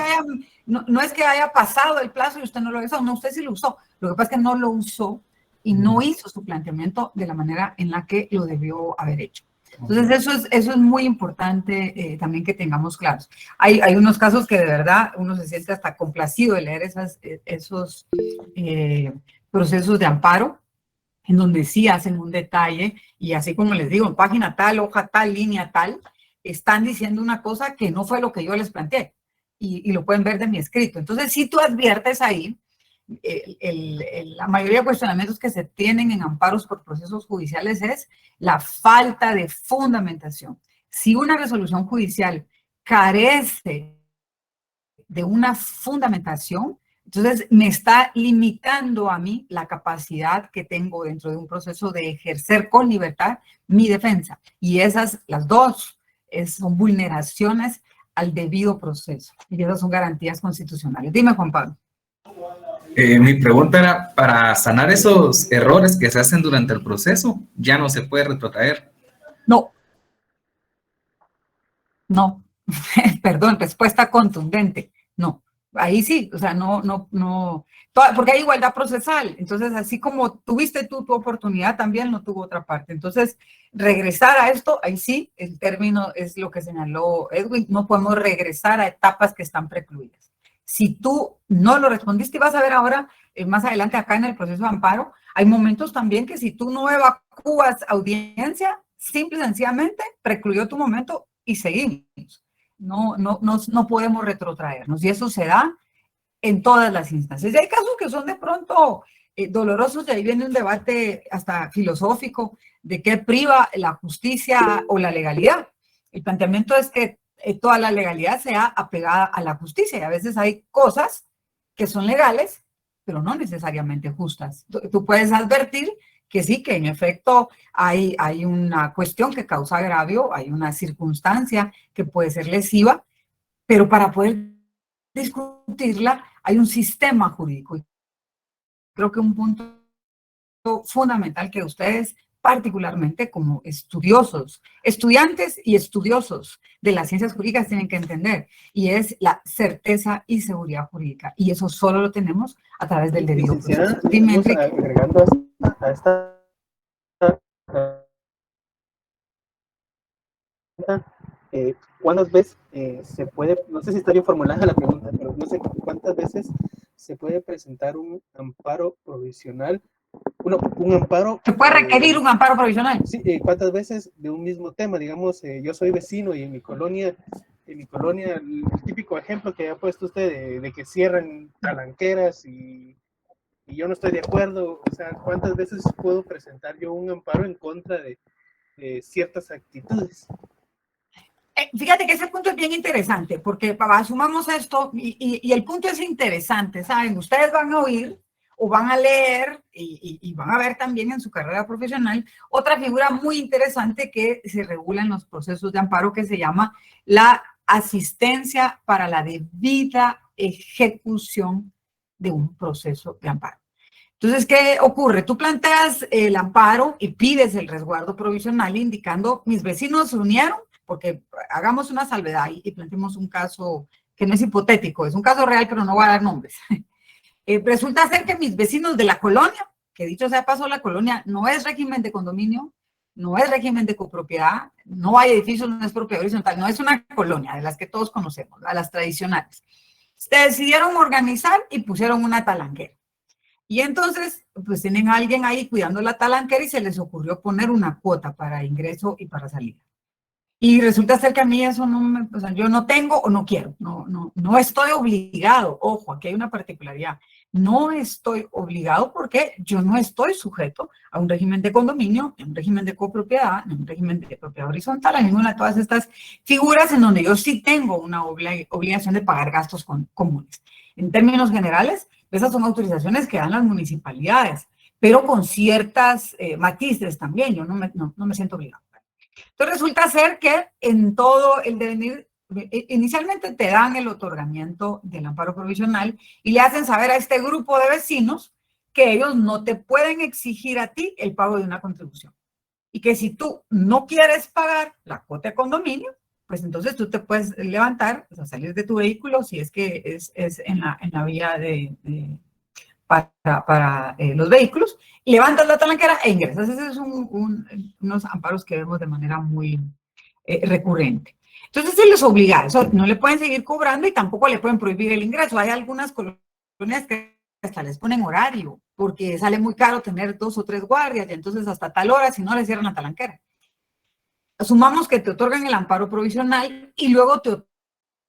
que haya pasado el plazo y usted no lo usó, no, usted sí lo usó. Lo que pasa es que no lo usó y no hizo su planteamiento de la manera en la que lo debió haber hecho. Entonces eso es muy importante también que tengamos claros. Hay unos casos que de verdad uno se siente hasta complacido de leer esos procesos de amparo, en donde sí hacen un detalle, y así como les digo, en página tal, hoja tal, línea tal, están diciendo una cosa que no fue lo que yo les planteé, y lo pueden ver de mi escrito. Entonces, si tú adviertes ahí, la mayoría de cuestionamientos que se tienen en amparos por procesos judiciales es la falta de fundamentación. Si una resolución judicial carece de una fundamentación, entonces me está limitando a mí la capacidad que tengo dentro de un proceso de ejercer con libertad mi defensa. Y las dos, son vulneraciones al debido proceso. Y esas son garantías constitucionales. Dime, Juan Pablo. Mi pregunta era, para sanar esos errores que se hacen durante el proceso, ¿ya no se puede retrotraer? No. Perdón, respuesta contundente. No. Ahí sí, o sea, no, porque hay igualdad procesal. Entonces, así como tuviste tú tu oportunidad, también no tuvo otra parte. Entonces, regresar a esto, ahí sí, el término es lo que señaló Edwin, no podemos regresar a etapas que están precluidas. Si tú no lo respondiste, y vas a ver ahora, más adelante acá en el proceso de amparo, hay momentos también que si tú no evacúas audiencia, simple y sencillamente precluyó tu momento y seguimos. No podemos retrotraernos, y eso se da en todas las instancias. Y hay casos que son de pronto dolorosos, y ahí viene un debate hasta filosófico de qué priva la justicia o la legalidad. El planteamiento es que toda la legalidad sea apegada a la justicia, y a veces hay cosas que son legales, pero no necesariamente justas. Tú puedes advertir que sí, que en efecto hay una cuestión que causa agravio, hay una circunstancia que puede ser lesiva, pero para poder discutirla hay un sistema jurídico. Creo que un punto fundamental que ustedes, particularmente como estudiantes y estudiosos de las ciencias jurídicas, tienen que entender, y es la certeza y seguridad jurídica, y eso solo lo tenemos a través del debido proceso. Dime, Enrique. Agregando a esta ¿cuántas veces se puede, no sé si está bien formulada la pregunta, pero no sé cuántas veces se puede presentar un amparo provisional, un amparo... ¿Se puede requerir un amparo provisional? Sí, ¿cuántas veces de un mismo tema? Digamos, yo soy vecino y en mi colonia, el típico ejemplo que ha puesto usted de que cierran talanqueras y yo no estoy de acuerdo, o sea, ¿cuántas veces puedo presentar yo un amparo en contra de ciertas actitudes? Fíjate que ese punto es bien interesante, porque asumamos esto, y el punto es interesante, ¿saben? Ustedes van a oír o van a leer y van a ver también en su carrera profesional otra figura muy interesante que se regula en los procesos de amparo, que se llama la asistencia para la debida ejecución de un proceso de amparo. Entonces, ¿qué ocurre? Tú planteas el amparo y pides el resguardo provisional indicando, mis vecinos se unieron, porque hagamos una salvedad y planteemos un caso que no es hipotético, es un caso real, pero no voy a dar nombres. Resulta ser que mis vecinos de la colonia, que dicho sea de paso, la colonia no es régimen de condominio, no es régimen de copropiedad, no hay edificios, no es propiedad horizontal, no es una colonia de las que todos conocemos, a las tradicionales. Se decidieron organizar y pusieron una talanquera. Y entonces, pues tienen a alguien ahí cuidando la talanquera y se les ocurrió poner una cuota para ingreso y para salida. Y resulta ser que a mí eso no me, o sea, yo no tengo o no quiero, no estoy obligado. Ojo, aquí hay una particularidad. No estoy obligado porque yo no estoy sujeto a un régimen de condominio, a un régimen de copropiedad, a un régimen de propiedad horizontal, a ninguna de todas estas figuras en donde yo sí tengo una obligación de pagar gastos comunes. En términos generales, esas son autorizaciones que dan las municipalidades, pero con ciertas matices también. Yo no me siento obligado. Entonces resulta ser que en todo el devenir, inicialmente te dan el otorgamiento del amparo provisional y le hacen saber a este grupo de vecinos que ellos no te pueden exigir a ti el pago de una contribución. Y que si tú no quieres pagar la cuota de condominio, pues entonces tú te puedes levantar, o sea, salir de tu vehículo si es que es en la vía para los vehículos, levantas la talanquera e ingresas. Esos son unos amparos que vemos de manera muy recurrente. Entonces se les obliga, eso no le pueden seguir cobrando y tampoco le pueden prohibir el ingreso. Hay algunas colonias que hasta les ponen horario, porque sale muy caro tener 2 o 3 guardias, y entonces hasta tal hora, si no, le cierran la talanquera. Asumamos que te otorgan el amparo provisional y luego te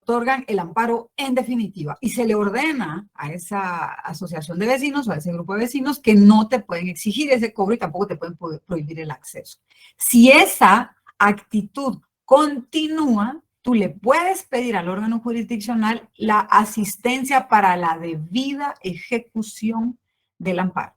otorgan el amparo en definitiva y se le ordena a esa asociación de vecinos o a ese grupo de vecinos que no te pueden exigir ese cobro y tampoco te pueden prohibir el acceso. Si esa actitud continúa, tú le puedes pedir al órgano jurisdiccional la asistencia para la debida ejecución del amparo.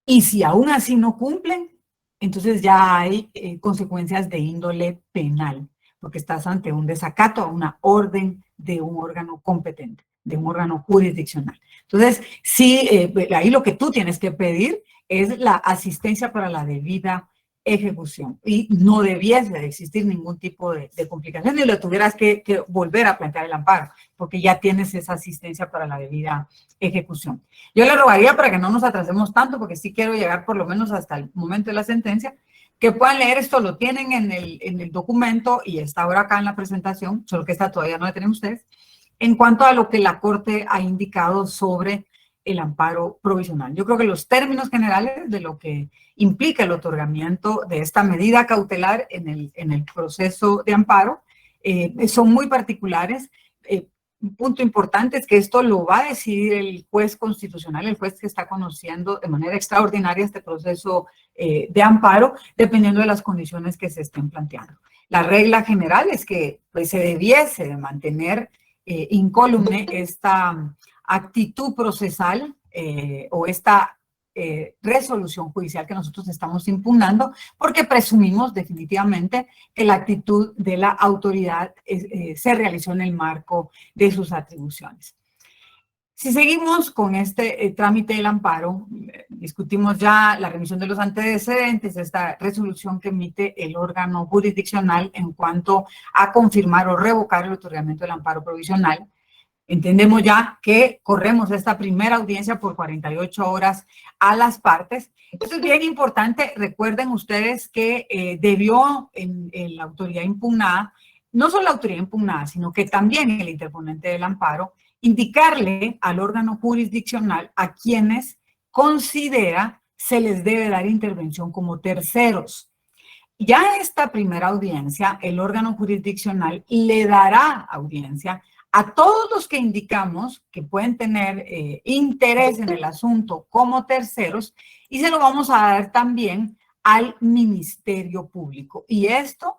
Y si aún así no cumplen, entonces ya hay consecuencias de índole penal, porque estás ante un desacato a una orden de un órgano competente, de un órgano jurisdiccional. Entonces, sí, ahí lo que tú tienes que pedir es la asistencia para la debida ejecución. Y no debiese de existir ningún tipo de complicación, ni le tuvieras que volver a plantear el amparo, porque ya tienes esa asistencia para la debida ejecución. Yo le rogaría, para que no nos atrasemos tanto, porque sí quiero llegar por lo menos hasta el momento de la sentencia, que puedan leer esto, lo tienen en el documento y está ahora acá en la presentación, solo que esta todavía no la tienen ustedes, en cuanto a lo que la Corte ha indicado sobre el amparo provisional. Yo creo que los términos generales de lo que implica el otorgamiento de esta medida cautelar en el proceso de amparo son muy particulares. Un punto importante es que esto lo va a decidir el juez constitucional, el juez que está conociendo de manera extraordinaria este proceso de amparo, dependiendo de las condiciones que se estén planteando. La regla general es que pues, se debiese de mantener incólume esta actitud procesal o esta resolución judicial que nosotros estamos impugnando, porque presumimos definitivamente que la actitud de la autoridad se realizó en el marco de sus atribuciones. Si seguimos con este trámite del amparo, discutimos ya la revisión de los antecedentes, esta resolución que emite el órgano jurisdiccional en cuanto a confirmar o revocar el otorgamiento del amparo provisional. Entendemos ya que corremos esta primera audiencia por 48 horas a las partes. Esto es bien importante. Recuerden ustedes que debió en la autoridad impugnada no solo la autoridad impugnada, sino que también el interponente del amparo, indicarle al órgano jurisdiccional a quienes considera se les debe dar intervención como terceros. Ya en esta primera audiencia, el órgano jurisdiccional le dará audiencia a todos los que indicamos que pueden tener interés en el asunto como terceros, y se lo vamos a dar también al Ministerio Público. Y esto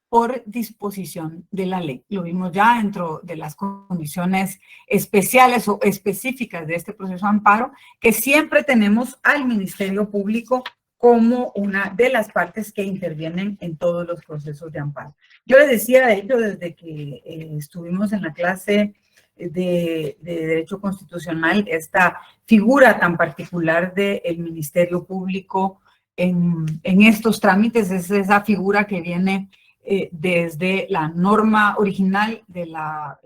por disposición de la ley. Lo vimos ya dentro de las condiciones especiales o específicas de este proceso de amparo, que siempre tenemos al Ministerio Público como una de las partes que intervienen en todos los procesos de amparo. Yo les decía, de hecho, desde que estuvimos en la clase de Derecho Constitucional, esta figura tan particular del Ministerio Público en estos trámites es esa figura que viene desde la norma original de la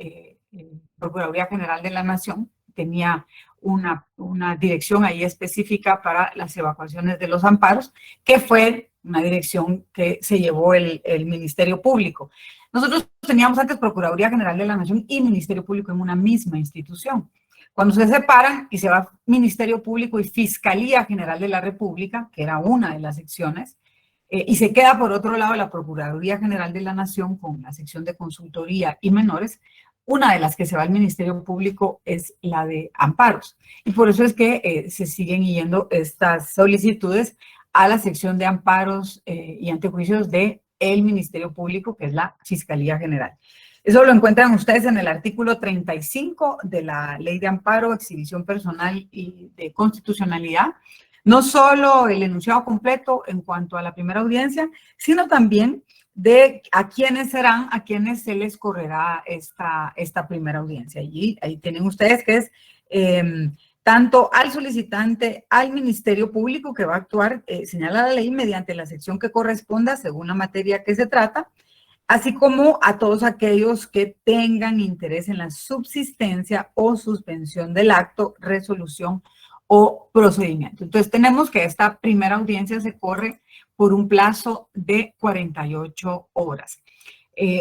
Procuraduría General de la Nación. Tenía una dirección ahí específica para las evacuaciones de los amparos, que fue una dirección que se llevó el Ministerio Público. Nosotros teníamos antes Procuraduría General de la Nación y Ministerio Público en una misma institución. Cuando se separan y se va Ministerio Público y Fiscalía General de la República, que era una de las secciones, y se queda por otro lado la Procuraduría General de la Nación con la sección de consultoría y menores, una de las que se va al Ministerio Público es la de amparos. Y por eso es que se siguen yendo estas solicitudes a la sección de amparos y antejuicios del Ministerio Público, que es la Fiscalía General. Eso lo encuentran ustedes en el artículo 35 de la Ley de Amparo, Exhibición Personal y de Constitucionalidad. No solo el enunciado completo en cuanto a la primera audiencia, sino también de a quiénes serán, a quienes se les correrá esta primera audiencia. Y ahí tienen ustedes que es tanto al solicitante, al Ministerio Público, que va a actuar, señala la ley, mediante la sección que corresponda según la materia que se trata, así como a todos aquellos que tengan interés en la subsistencia o suspensión del acto, resolución o procedimiento. Entonces tenemos que esta primera audiencia se corre por un plazo de 48 horas.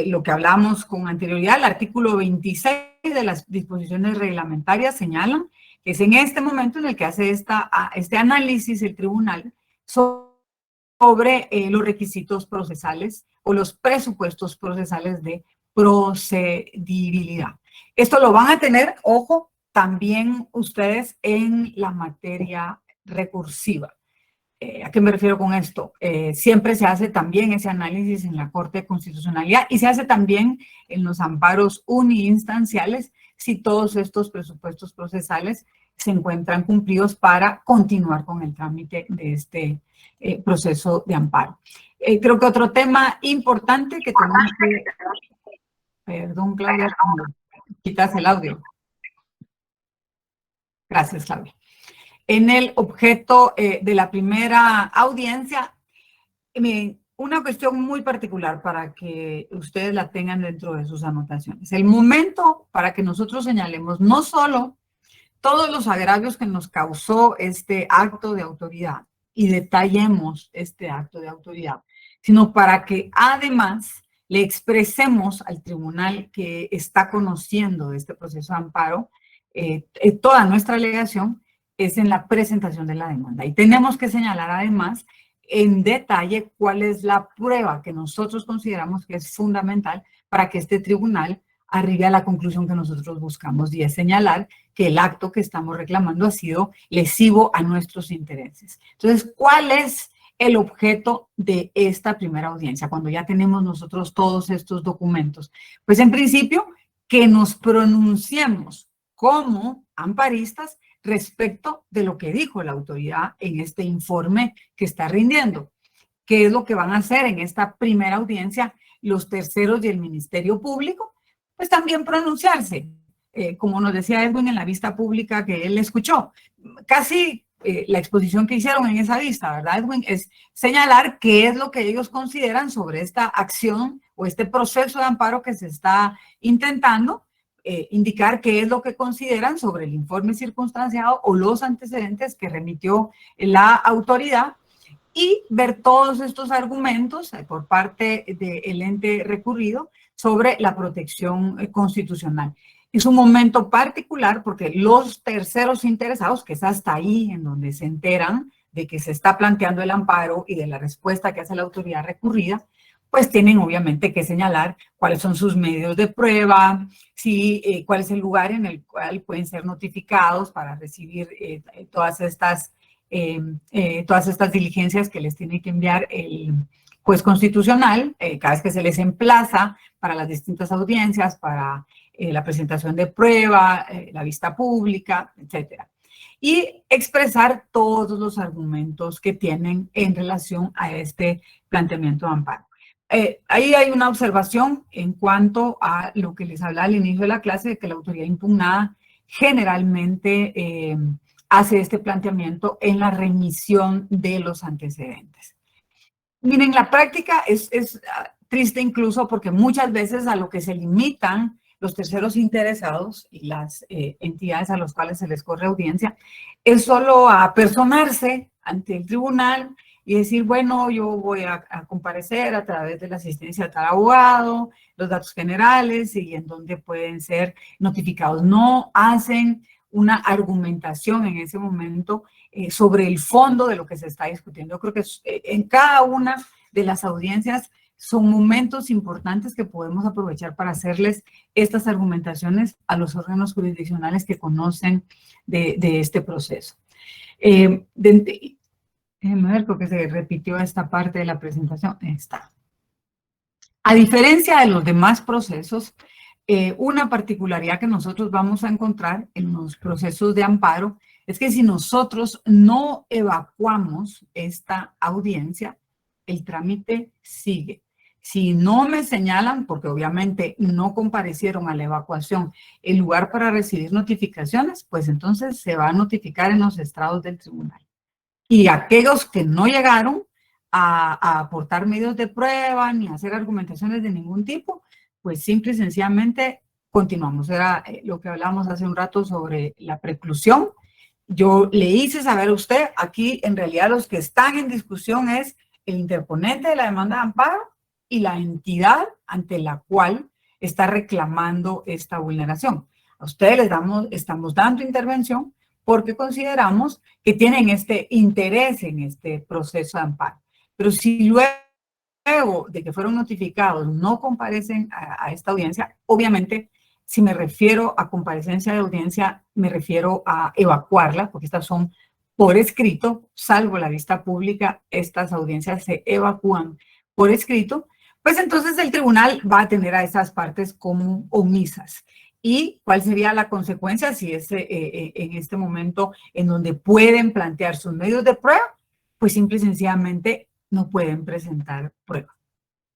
Lo que hablamos con anterioridad, el artículo 26 de las disposiciones reglamentarias señalan que es en este momento en el que hace este análisis el tribunal sobre los requisitos procesales o los presupuestos procesales de procedibilidad. Esto lo van a tener, ojo, también ustedes en la materia recursiva. ¿A qué me refiero con esto? Siempre se hace también ese análisis en la Corte de Constitucionalidad y se hace también en los amparos uniinstanciales si todos estos presupuestos procesales se encuentran cumplidos para continuar con el trámite de este proceso de amparo. Creo que otro tema importante que tenemos que... Perdón, Claudia, quitas el audio. Gracias, Claudia. En el objeto de la primera audiencia, una cuestión muy particular para que ustedes la tengan dentro de sus anotaciones. El momento para que nosotros señalemos no solo todos los agravios que nos causó este acto de autoridad y detallemos este acto de autoridad, sino para que además le expresemos al tribunal que está conociendo este proceso de amparo toda nuestra alegación es en la presentación de la demanda. Y tenemos que señalar además en detalle cuál es la prueba que nosotros consideramos que es fundamental para que este tribunal arribe a la conclusión que nosotros buscamos, y es señalar que el acto que estamos reclamando ha sido lesivo a nuestros intereses. Entonces, ¿cuál es el objeto de esta primera audiencia cuando ya tenemos nosotros todos estos documentos? Pues en principio, que nos pronunciemos como amparistas respecto de lo que dijo la autoridad en este informe que está rindiendo. ¿Qué es lo que van a hacer en esta primera audiencia los terceros y el Ministerio Público? Pues también pronunciarse, como nos decía Edwin en la vista pública que él escuchó. Casi la exposición que hicieron en esa vista, ¿verdad, Edwin? Es señalar qué es lo que ellos consideran sobre esta acción o este proceso de amparo que se está intentando, indicar qué es lo que consideran sobre el informe circunstanciado o los antecedentes que remitió la autoridad, y ver todos estos argumentos por parte del ente recurrido sobre la protección constitucional. Es un momento particular porque los terceros interesados, que es hasta ahí en donde se enteran de que se está planteando el amparo y de la respuesta que hace la autoridad recurrida, pues tienen obviamente que señalar cuáles son sus medios de prueba, cuál es el lugar en el cual pueden ser notificados para recibir todas estas diligencias que les tiene que enviar el juez constitucional, cada vez que se les emplaza para las distintas audiencias, para la presentación de prueba, la vista pública, etcétera. Y expresar todos los argumentos que tienen en relación a este planteamiento de amparo. Ahí hay una observación en cuanto a lo que les hablaba al inicio de la clase, de que la autoridad impugnada generalmente hace este planteamiento en la remisión de los antecedentes. Miren, la práctica es triste incluso porque muchas veces a lo que se limitan los terceros interesados y las entidades a las cuales se les corre audiencia es solo a personarse ante el tribunal y decir, bueno, yo voy a comparecer a través de la asistencia de tal abogado, los datos generales y en dónde pueden ser notificados. No hacen una argumentación en ese momento sobre el fondo de lo que se está discutiendo. Yo creo que en cada una de las audiencias son momentos importantes que podemos aprovechar para hacerles estas argumentaciones a los órganos jurisdiccionales que conocen de este proceso. Déjenme ver porque se repitió esta parte de la presentación. Está. A diferencia de los demás procesos, una particularidad que nosotros vamos a encontrar en los procesos de amparo es que si nosotros no evacuamos esta audiencia, el trámite sigue. Si no me señalan, porque obviamente no comparecieron a la evacuación, el lugar para recibir notificaciones, pues entonces se va a notificar en los estrados del tribunal. Y aquellos que no llegaron a aportar medios de prueba ni a hacer argumentaciones de ningún tipo, pues simple y sencillamente continuamos. Era lo que hablábamos hace un rato sobre la preclusión. Yo le hice saber a usted, aquí en realidad los que están en discusión es el interponente de la demanda de amparo y la entidad ante la cual está reclamando esta vulneración. A ustedes estamos dando intervención porque consideramos que tienen este interés en este proceso de amparo. Pero si luego de que fueron notificados no comparecen a esta audiencia, obviamente, si me refiero a comparecencia de audiencia, me refiero a evacuarla, porque estas son por escrito, salvo la vista pública, estas audiencias se evacúan por escrito, pues entonces el tribunal va a tener a esas partes como omisas. ¿Y cuál sería la consecuencia si es en este momento en donde pueden plantear sus medios de prueba? Pues simple y sencillamente no pueden presentar prueba,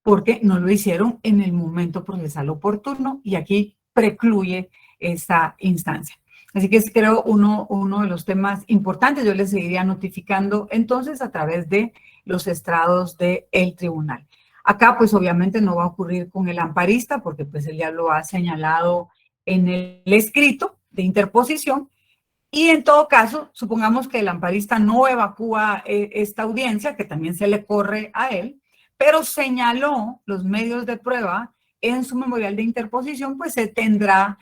porque no lo hicieron en el momento procesal oportuno y aquí precluye esta instancia. Así que es, creo, uno de los temas importantes. Yo les seguiría notificando entonces a través de los estrados del tribunal. Acá, pues obviamente no va a ocurrir con el amparista, porque pues él ya lo ha señalado en el escrito de interposición. Y en todo caso, supongamos que el amparista no evacúa esta audiencia, que también se le corre a él, pero señaló los medios de prueba en su memorial de interposición, pues se tendrá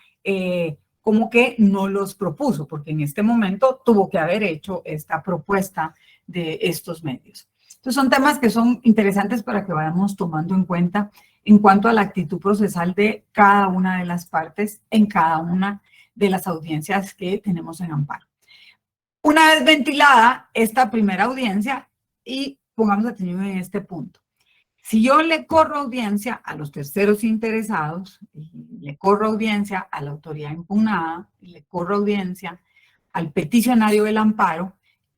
como que no los propuso, porque en este momento tuvo que haber hecho esta propuesta de estos medios. Entonces son temas que son interesantes para que vayamos tomando en cuenta en cuanto a la actitud procesal de cada una de las partes en cada una de las audiencias que tenemos en amparo. Una vez ventilada esta primera audiencia, y pongamos atención en este punto. Si yo le corro audiencia a los terceros interesados, le corro audiencia a la autoridad impugnada, le corro audiencia al peticionario del amparo,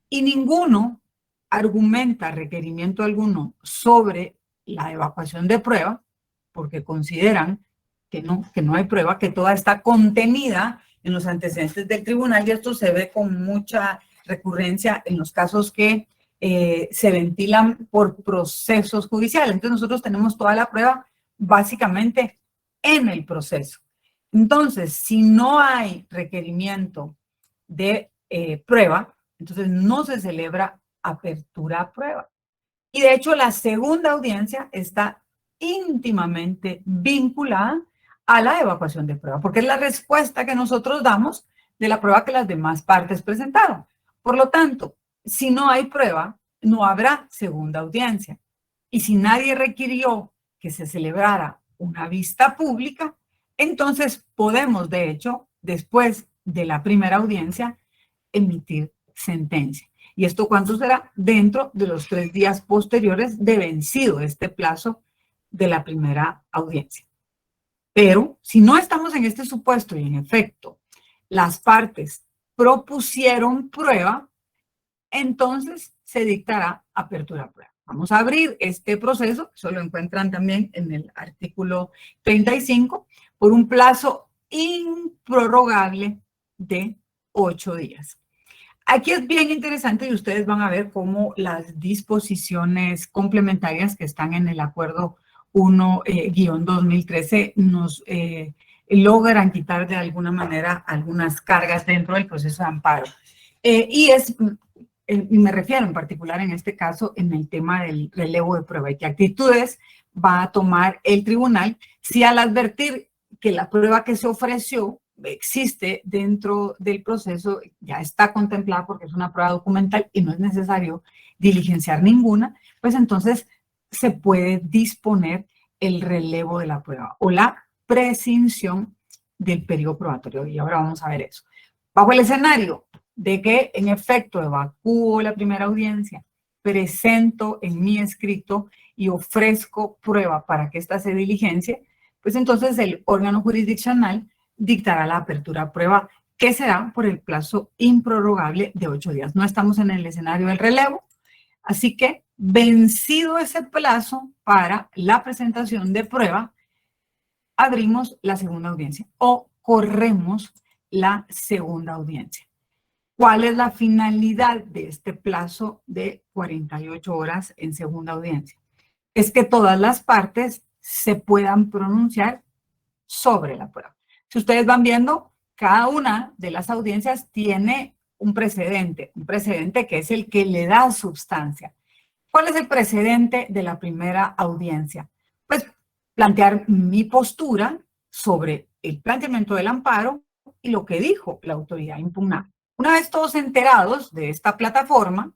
y ninguno argumenta requerimiento alguno sobre la evacuación de prueba, porque consideran que no hay prueba, que toda está contenida en los antecedentes del tribunal, y esto se ve con mucha recurrencia en los casos que se ventilan por procesos judiciales. Entonces nosotros tenemos toda la prueba básicamente en el proceso. Entonces, si no hay requerimiento de prueba, entonces no se celebra apertura a prueba. Y de hecho la segunda audiencia está íntimamente vinculada a la evacuación de prueba, porque es la respuesta que nosotros damos de la prueba que las demás partes presentaron. Por lo tanto, si no hay prueba, no habrá segunda audiencia. Y si nadie requirió que se celebrara una vista pública, entonces podemos, de hecho, después de la primera audiencia, emitir sentencia. ¿Y esto cuánto será? Dentro de los 3 días posteriores de vencido este plazo de la primera audiencia. Pero si no estamos en este supuesto y en efecto las partes propusieron prueba, entonces se dictará apertura a prueba. Vamos a abrir este proceso, eso lo encuentran también en el artículo 35, por un plazo improrrogable de 8 días. Aquí es bien interesante y ustedes van a ver cómo las disposiciones complementarias que están en el acuerdo 1-2013 nos logran quitar de alguna manera algunas cargas dentro del proceso de amparo. Me refiero en particular en este caso en el tema del relevo de prueba y qué actitudes va a tomar el tribunal si al advertir que la prueba que se ofreció existe dentro del proceso, ya está contemplada porque es una prueba documental y no es necesario diligenciar ninguna, pues entonces se puede disponer el relevo de la prueba o la prescinsión del periodo probatorio. Y ahora vamos a ver eso. Bajo el escenario de que en efecto evacúo la primera audiencia, presento en mi escrito y ofrezco prueba para que ésta se diligencie, pues entonces el órgano jurisdiccional dictará la apertura a prueba, que será por el plazo improrrogable de 8 días. No estamos en el escenario del relevo, así que vencido ese plazo para la presentación de prueba, abrimos la segunda audiencia o corremos la segunda audiencia. ¿Cuál es la finalidad de este plazo de 48 horas en segunda audiencia? Es que todas las partes se puedan pronunciar sobre la prueba. Si ustedes van viendo, cada una de las audiencias tiene un precedente que es el que le da sustancia. ¿Cuál es el precedente de la primera audiencia? Pues plantear mi postura sobre el planteamiento del amparo y lo que dijo la autoridad impugnada. Una vez todos enterados de esta plataforma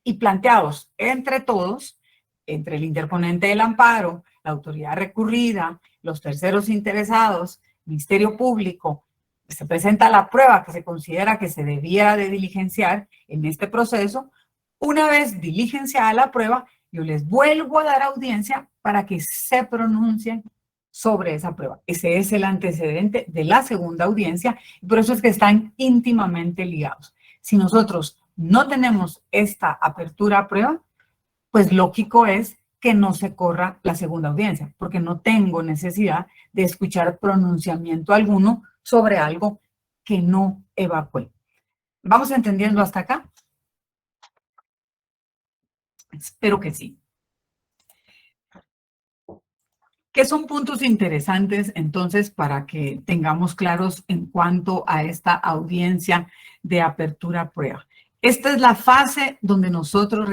y planteados entre todos, entre el interponente del amparo, la autoridad recurrida, los terceros interesados, Ministerio Público, se presenta la prueba que se considera que se debiera de diligenciar en este proceso. Una vez diligenciada la prueba, yo les vuelvo a dar audiencia para que se pronuncien sobre esa prueba. Ese es el antecedente de la segunda audiencia y por eso es que están íntimamente ligados. Si nosotros no tenemos esta apertura a prueba, pues lógico es que no se corra la segunda audiencia, porque no tengo necesidad de escuchar pronunciamiento alguno sobre algo que no evacué. ¿Vamos entendiendo hasta acá? Espero que sí. ¿Qué son puntos interesantes entonces para que tengamos claros en cuanto a esta audiencia de apertura a prueba? Esta es la fase donde nosotros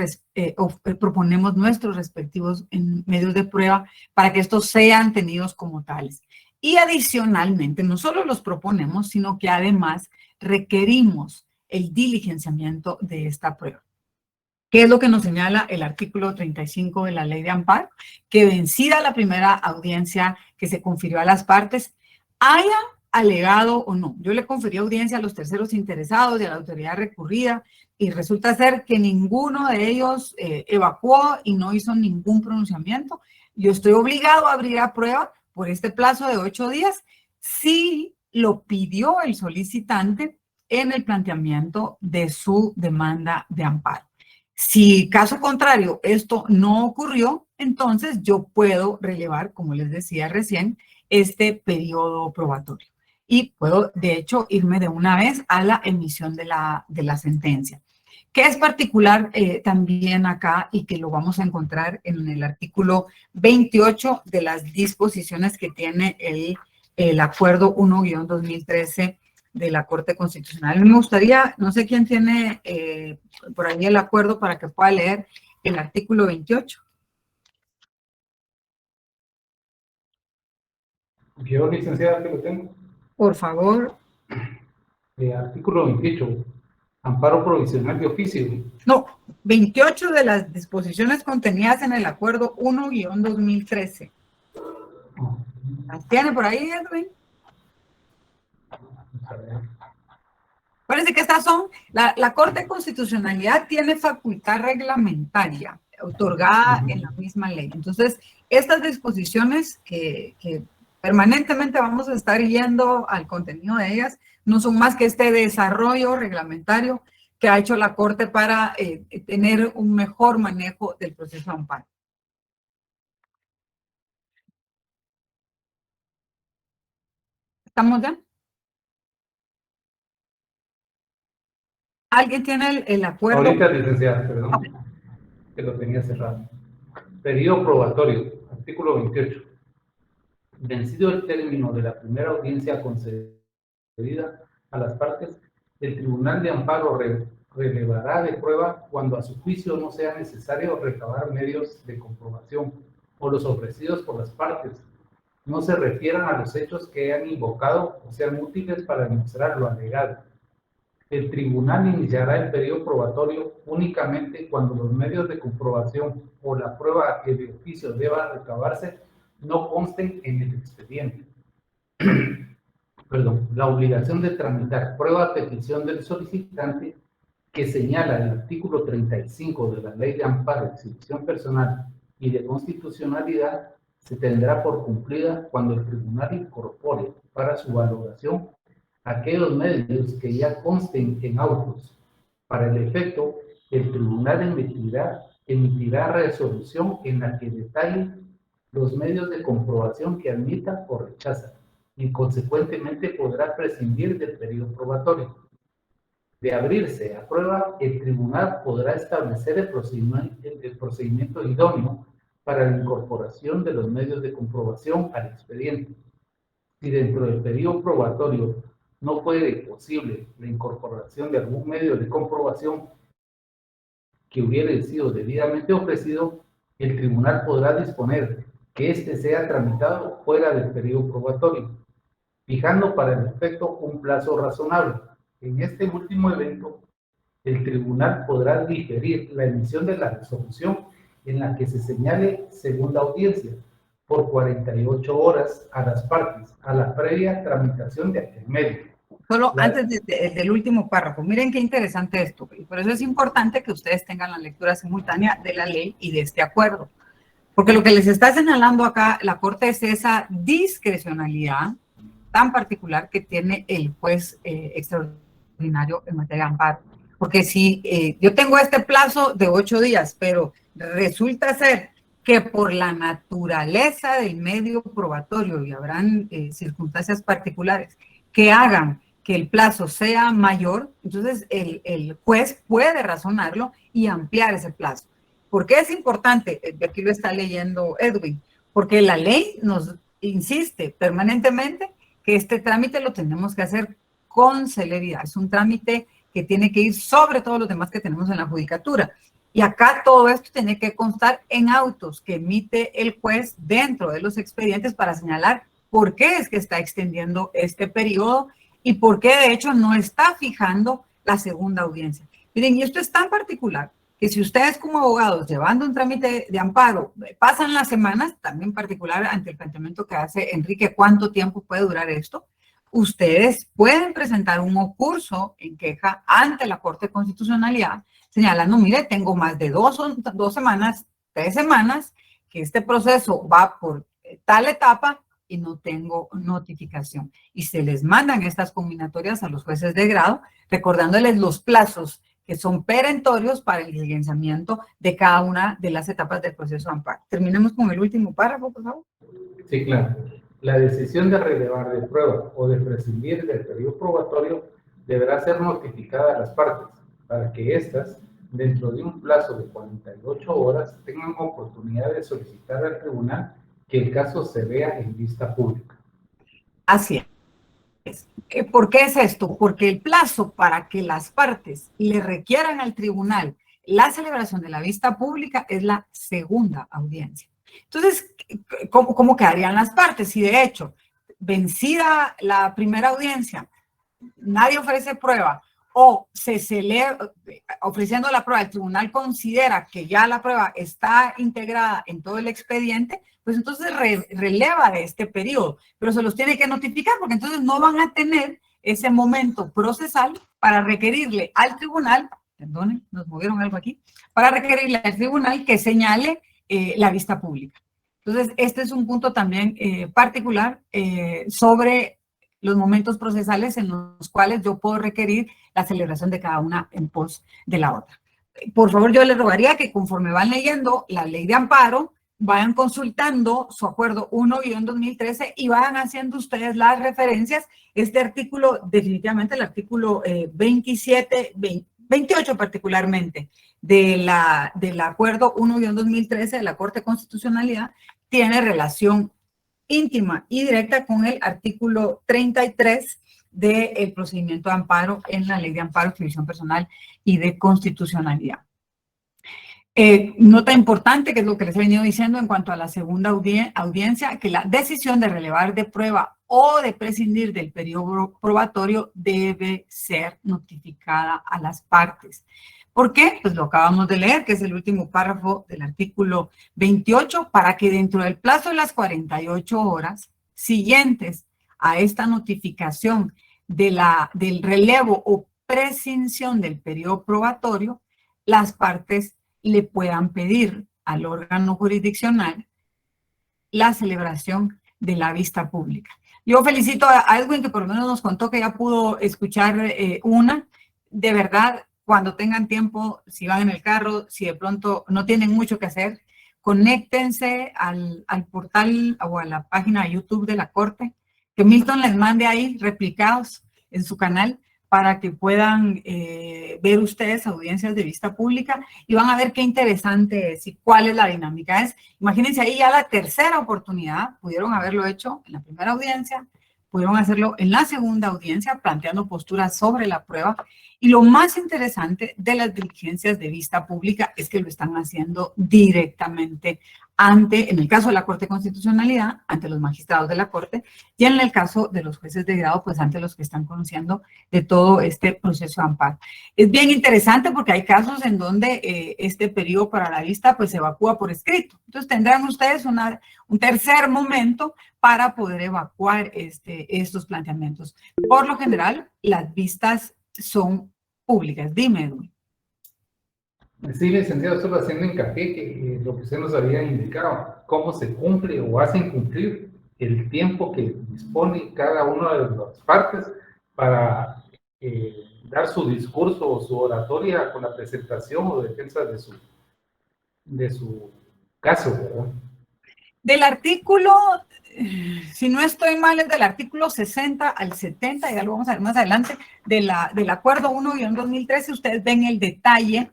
proponemos nuestros respectivos medios de prueba para que estos sean tenidos como tales. Y adicionalmente, no solo los proponemos, sino que además requerimos el diligenciamiento de esta prueba. ¿Qué es lo que nos señala el artículo 35 de la Ley de Amparo? Que vencida la primera audiencia que se confirió a las partes, haya alegado o no. Yo le conferí audiencia a los terceros interesados y a la autoridad recurrida y resulta ser que ninguno de ellos evacuó y no hizo ningún pronunciamiento. Yo estoy obligado a abrir a prueba por este plazo de 8 días si lo pidió el solicitante en el planteamiento de su demanda de amparo. Si caso contrario esto no ocurrió, entonces yo puedo relevar, como les decía recién, este periodo probatorio. Y puedo, de hecho, irme de una vez a la emisión de la sentencia. ¿Qué es particular también acá y que lo vamos a encontrar en el artículo 28 de las disposiciones que tiene el acuerdo 1-2013 de la Corte Constitucional? Me gustaría, no sé quién tiene por ahí el acuerdo para que pueda leer el artículo 28. Yo, licenciada, que lo tengo. Por favor. Artículo 28, amparo provisional de oficio. No, 28 de las disposiciones contenidas en el acuerdo 1-2013. ¿Las tiene por ahí, Edwin? A ver. Parece que estas son, la Corte de Constitucionalidad tiene facultad reglamentaria otorgada en la misma ley. Entonces, estas disposiciones que permanentemente vamos a estar yendo al contenido de ellas, no son más que este desarrollo reglamentario que ha hecho la Corte para tener un mejor manejo del proceso de amparo. ¿Estamos ya? ¿Alguien tiene el acuerdo? Ahorita, licenciada, perdón, que lo tenía cerrado. Periodo probatorio, artículo 28. Vencido el término de la primera audiencia concedida a las partes, el Tribunal de Amparo relevará de prueba cuando a su juicio no sea necesario recabar medios de comprobación o los ofrecidos por las partes no se refieran a los hechos que hayan invocado o sean útiles para demostrar lo alegado. El tribunal iniciará el periodo probatorio únicamente cuando los medios de comprobación o la prueba que de oficio deba recabarse no consten en el expediente. Perdón, la obligación de tramitar prueba a petición del solicitante que señala el artículo 35 de la Ley de Amparo, Exhibición Personal y de Constitucionalidad se tendrá por cumplida cuando el tribunal incorpore para su valoración aquellos medios que ya consten en autos. Para el efecto, el tribunal emitirá resolución en la que detalle los medios de comprobación que admita o rechaza y consecuentemente podrá prescindir del periodo probatorio. De abrirse a prueba, el tribunal podrá establecer el procedimiento idóneo para la incorporación de los medios de comprobación al expediente. Si dentro del periodo probatorio no fuere posible la incorporación de algún medio de comprobación que hubiere sido debidamente ofrecido, el tribunal podrá disponer que éste sea tramitado fuera del periodo probatorio, fijando para el efecto un plazo razonable. En este último evento, el tribunal podrá diferir la emisión de la resolución en la que se señale segunda audiencia por 48 horas a las partes, a la previa tramitación de aquel medio. Solo antes del último párrafo, miren qué interesante esto, y por eso es importante que ustedes tengan la lectura simultánea de la ley y de este acuerdo, porque lo que les está señalando acá la Corte es esa discrecionalidad tan particular que tiene el juez extraordinario en materia de amparo. Porque si yo tengo este plazo de 8 días, pero resulta ser que por la naturaleza del medio probatorio, y habrán circunstancias particulares que hagan que el plazo sea mayor, entonces el juez puede razonarlo y ampliar ese plazo. ¿Por qué es importante? Aquí lo está leyendo Edwin, porque la ley nos insiste permanentemente que este trámite lo tenemos que hacer con celeridad. Es un trámite que tiene que ir sobre todos los demás que tenemos en la judicatura. Y acá todo esto tiene que constar en autos que emite el juez dentro de los expedientes para señalar por qué es que está extendiendo este periodo y por qué de hecho no está fijando la segunda audiencia. Miren, y esto es tan particular que si ustedes como abogados llevando un trámite de amparo pasan las semanas, también particular ante el planteamiento que hace Enrique, ¿cuánto tiempo puede durar esto? Ustedes pueden presentar un ocurso en queja ante la Corte de Constitucionalidad señalando, mire, tengo más de 2 semanas, 3 semanas, que este proceso va por tal etapa y no tengo notificación. Y se les mandan estas combinatorias a los jueces de grado, recordándoles los plazos que son perentorios para el diligenciamiento de cada una de las etapas del proceso de amparo. Terminemos con el último párrafo, por favor. Sí, claro. La decisión de relevar de prueba o de prescindir del periodo probatorio deberá ser notificada a las partes para que éstas, dentro de un plazo de 48 horas, tengan oportunidad de solicitar al tribunal que el caso se vea en vista pública. Así es. ¿Por qué es esto? Porque el plazo para que las partes le requieran al tribunal la celebración de la vista pública es la segunda audiencia. Entonces, ¿cómo quedarían las partes? Si de hecho vencida la primera audiencia, nadie ofrece prueba, o se celebra, ofreciendo la prueba, el tribunal considera que ya la prueba está integrada en todo el expediente, pues entonces releva de este periodo, pero se los tiene que notificar porque entonces no van a tener ese momento procesal para requerirle al tribunal, perdone, nos movieron algo aquí, para requerirle al tribunal que señale la vista pública. Entonces, este es un punto también particular sobre los momentos procesales en los cuales yo puedo requerir la celebración de cada una en pos de la otra. Por favor, yo les rogaría que conforme van leyendo la ley de amparo, vayan consultando su acuerdo 1-2013 y vayan haciendo ustedes las referencias. Este artículo, definitivamente el artículo 28 particularmente, del acuerdo 1-2013 de la Corte de Constitucionalidad, tiene relación íntima y directa con el artículo 33 del procedimiento de amparo en la Ley de Amparo, Exhibición Personal y de Constitucionalidad. Nota importante, que es lo que les he venido diciendo en cuanto a la segunda audiencia, que la decisión de relevar de prueba o de prescindir del periodo probatorio debe ser notificada a las partes. ¿Por qué? Pues lo acabamos de leer, que es el último párrafo del artículo 28, para que dentro del plazo de las 48 horas siguientes a esta notificación del relevo o prescinsión del periodo probatorio, las partes le puedan pedir al órgano jurisdiccional la celebración de la vista pública. Yo felicito a Edwin, que por lo menos nos contó que ya pudo escuchar una. De verdad, cuando tengan tiempo, si van en el carro, si de pronto no tienen mucho que hacer, conéctense al portal o a la página de YouTube de la Corte, que Milton les mande ahí replicados en su canal para que puedan ver ustedes audiencias de vista pública y van a ver qué interesante es y cuál es la dinámica. Imagínense ahí ya la tercera oportunidad, pudieron haberlo hecho en la primera audiencia, pudieron hacerlo en la segunda audiencia, planteando posturas sobre la prueba. Y lo más interesante de las diligencias de vista pública es que lo están haciendo directamente en el caso de la Corte de Constitucionalidad, ante los magistrados de la Corte, y en el caso de los jueces de grado, pues ante los que están conociendo de todo este proceso de amparo. Es bien interesante porque hay casos en donde este periodo para la vista pues se evacúa por escrito. Entonces tendrán ustedes un tercer momento para poder evacuar estos planteamientos. Por lo general, las vistas son públicas. Dime, Edwin. Sí, licenciado, solo haciendo hincapié que lo que usted nos había indicado, cómo se cumple o hacen cumplir el tiempo que dispone cada una de las partes para dar su discurso o su oratoria con la presentación o defensa de su caso, ¿verdad? Del artículo, si no estoy mal, es del artículo 60 al 70, ya lo vamos a ver más adelante, del acuerdo 1-2013, ustedes ven el detalle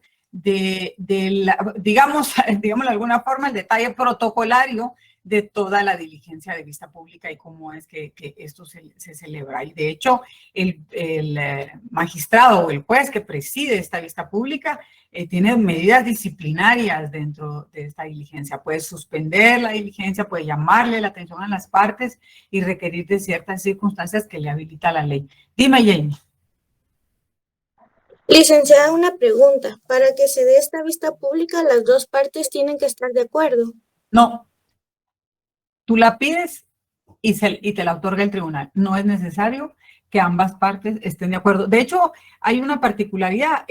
digamos de alguna forma, el detalle protocolario de toda la diligencia de vista pública y cómo es que esto se celebra. Y de hecho, el magistrado o el juez que preside esta vista pública tiene medidas disciplinarias dentro de esta diligencia. Puede suspender la diligencia, puede llamarle la atención a las partes y requerir de ciertas circunstancias que le habilita la ley. Dime, Jamie. Licenciada, una pregunta. Para que se dé esta vista pública, las dos partes tienen que estar de acuerdo. No. Tú la pides y te la otorga el tribunal. No es necesario que ambas partes estén de acuerdo. De hecho, hay una particularidad.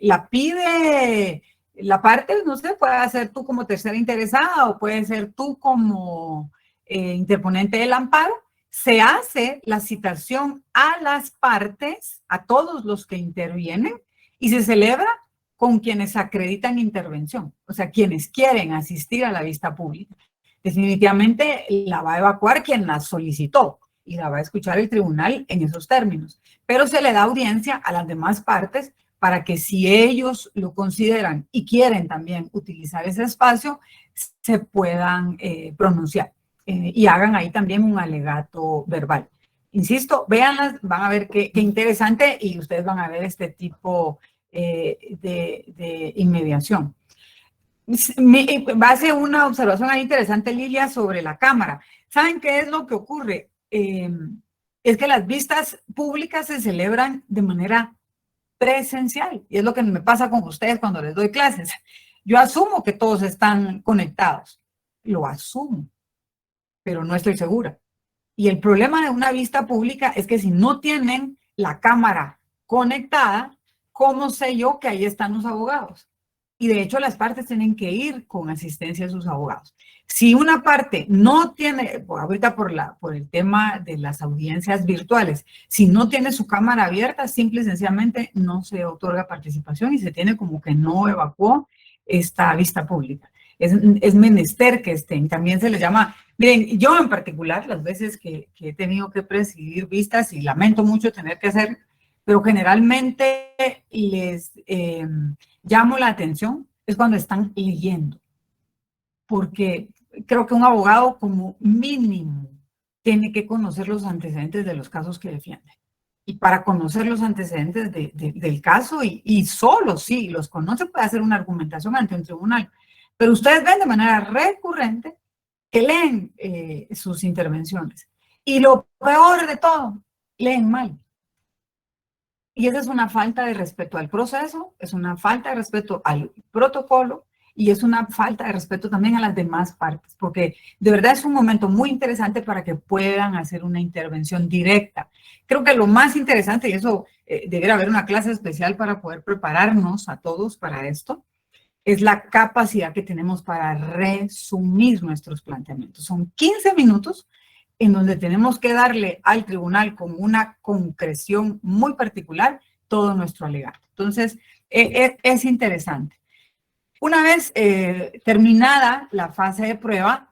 La pide la parte, no sé, puede ser tú como tercera interesada o puede ser tú como interponente del amparo. Se hace la citación a las partes, a todos los que intervienen, y se celebra con quienes acreditan intervención, o sea, quienes quieren asistir a la vista pública. Definitivamente la va a evacuar quien la solicitó y la va a escuchar el tribunal en esos términos, pero se le da audiencia a las demás partes para que si ellos lo consideran y quieren también utilizar ese espacio, se puedan pronunciar. Y hagan ahí también un alegato verbal. Insisto, véanlas, van a ver qué interesante y ustedes van a ver este tipo de inmediación. Va a ser una observación ahí interesante, Lilia, sobre la cámara. ¿Saben qué es lo que ocurre? es que las vistas públicas se celebran de manera presencial. Y es lo que me pasa con ustedes cuando les doy clases. Yo asumo que todos están conectados. Lo asumo, pero no estoy segura. Y el problema de una vista pública es que si no tienen la cámara conectada, ¿cómo sé yo que ahí están los abogados? Y de hecho las partes tienen que ir con asistencia de sus abogados. Si una parte no tiene, ahorita por el tema de las audiencias virtuales, si no tiene su cámara abierta, simple y sencillamente no se otorga participación y se tiene como que no evacuó esta vista pública. Es menester que estén. También se les llama, miren, yo en particular, las veces que he tenido que presidir vistas, y lamento mucho tener que hacer, pero generalmente les llamo la atención, es cuando están leyendo. Porque creo que un abogado como mínimo tiene que conocer los antecedentes de los casos que defiende. Y para conocer los antecedentes del caso, y solo si los conoce, puede hacer una argumentación ante un tribunal. Pero ustedes ven de manera recurrente que leen sus intervenciones. Y lo peor de todo, leen mal. Y esa es una falta de respeto al proceso, es una falta de respeto al protocolo, y es una falta de respeto también a las demás partes, porque de verdad es un momento muy interesante para que puedan hacer una intervención directa. Creo que lo más interesante, y eso debería haber una clase especial para poder prepararnos a todos para esto, es la capacidad que tenemos para resumir nuestros planteamientos. Son 15 minutos en donde tenemos que darle al tribunal con una concreción muy particular todo nuestro alegato. Entonces, es interesante. Una vez terminada la fase de prueba,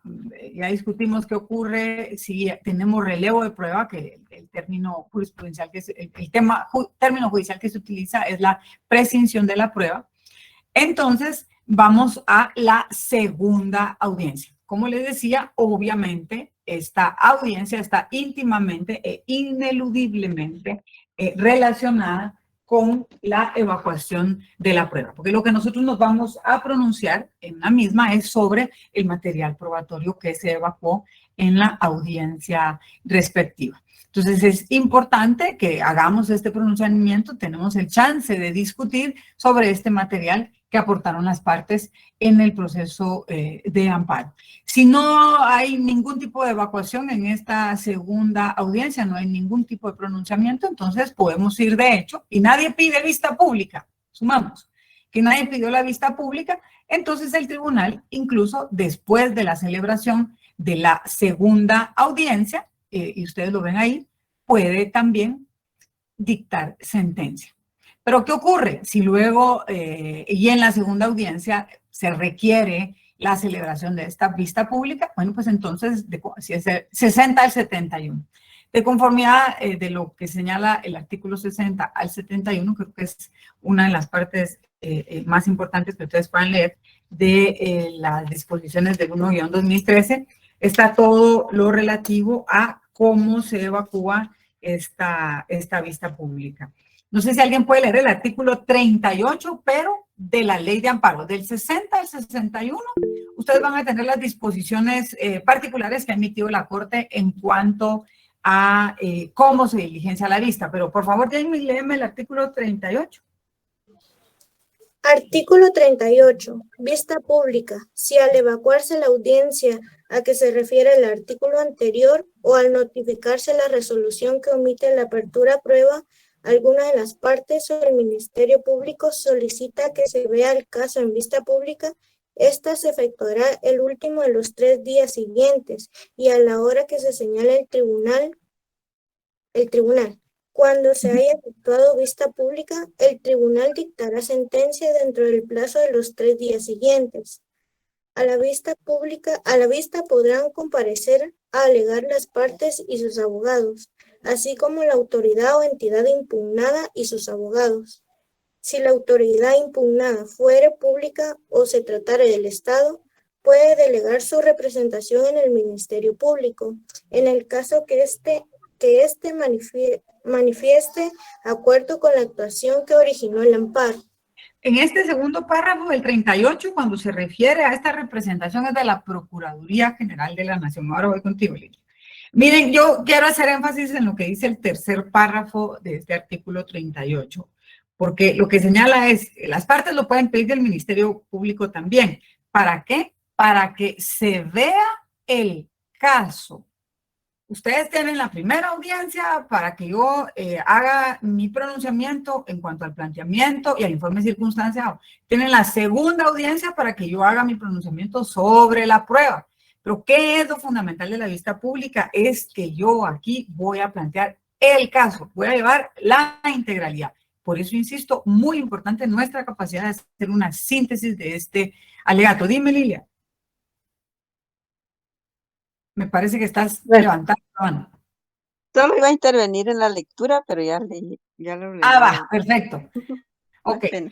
ya discutimos qué ocurre si tenemos relevo de prueba, que el término jurisprudencial, que es término judicial que se utiliza es la prescinsión de la prueba. Entonces, vamos a la segunda audiencia. Como les decía, obviamente, esta audiencia está íntimamente e ineludiblemente relacionada con la evacuación de la prueba, porque lo que nosotros nos vamos a pronunciar en la misma es sobre el material probatorio que se evacuó en la audiencia respectiva. Entonces es importante que hagamos este pronunciamiento, tenemos el chance de discutir sobre este material que aportaron las partes en el proceso de amparo. Si no hay ningún tipo de evacuación en esta segunda audiencia, no hay ningún tipo de pronunciamiento, entonces podemos ir de hecho, y nadie pide vista pública, sumamos, que nadie pidió la vista pública, entonces el tribunal, incluso después de la celebración de la segunda audiencia, y ustedes lo ven ahí, puede también dictar sentencia. Pero ¿qué ocurre? Si luego y en la segunda audiencia se requiere la celebración de esta vista pública, bueno, pues entonces si es de 60 al 71. De conformidad de lo que señala el artículo 60 al 71, creo que es una de las partes más importantes que ustedes puedan leer de las disposiciones del 1-2013, está todo lo relativo a cómo se evacúa esta vista pública. No sé si alguien puede leer el artículo 38, pero de la ley de amparo, del 60 al 61, ustedes van a tener las disposiciones particulares que ha emitido la Corte en cuanto a cómo se diligencia la vista. Pero por favor, Jamie, léeme el artículo 38. Artículo 38. Vista pública. Si al evacuarse la audiencia a que se refiere el artículo anterior o al notificarse la resolución que omite la apertura a prueba, alguna de las partes o el Ministerio Público solicita que se vea el caso en vista pública, esta se efectuará el último de los 3 días siguientes y a la hora que se señale el tribunal. Cuando se haya efectuado vista pública, el tribunal dictará sentencia dentro del plazo de los 3 días siguientes. A la vista podrán comparecer a alegar las partes y sus abogados, así como la autoridad o entidad impugnada y sus abogados. Si la autoridad impugnada fuere pública o se tratare del Estado, puede delegar su representación en el Ministerio Público, en el caso que éste manifieste acuerdo con la actuación que originó el amparo. En este segundo párrafo del 38, cuando se refiere a esta representación, es de la Procuraduría General de la Nación. Ahora voy contigo, Lili. Miren, yo quiero hacer énfasis en lo que dice el tercer párrafo de este artículo 38, porque lo que señala es, las partes lo pueden pedir del Ministerio Público también. ¿Para qué? Para que se vea el caso. Ustedes tienen la primera audiencia para que yo haga mi pronunciamiento en cuanto al planteamiento y al informe circunstanciado. Tienen la segunda audiencia para que yo haga mi pronunciamiento sobre la prueba. Pero ¿qué es lo fundamental de la vista pública? Es que yo aquí voy a plantear el caso, voy a llevar la integralidad. Por eso, insisto, muy importante nuestra capacidad de hacer una síntesis de este alegato. Dime, Lilia. Me parece que estás levantando la mano. Solo iba a intervenir en la lectura, pero ya lo leí. Va, perfecto. Ok. Pena.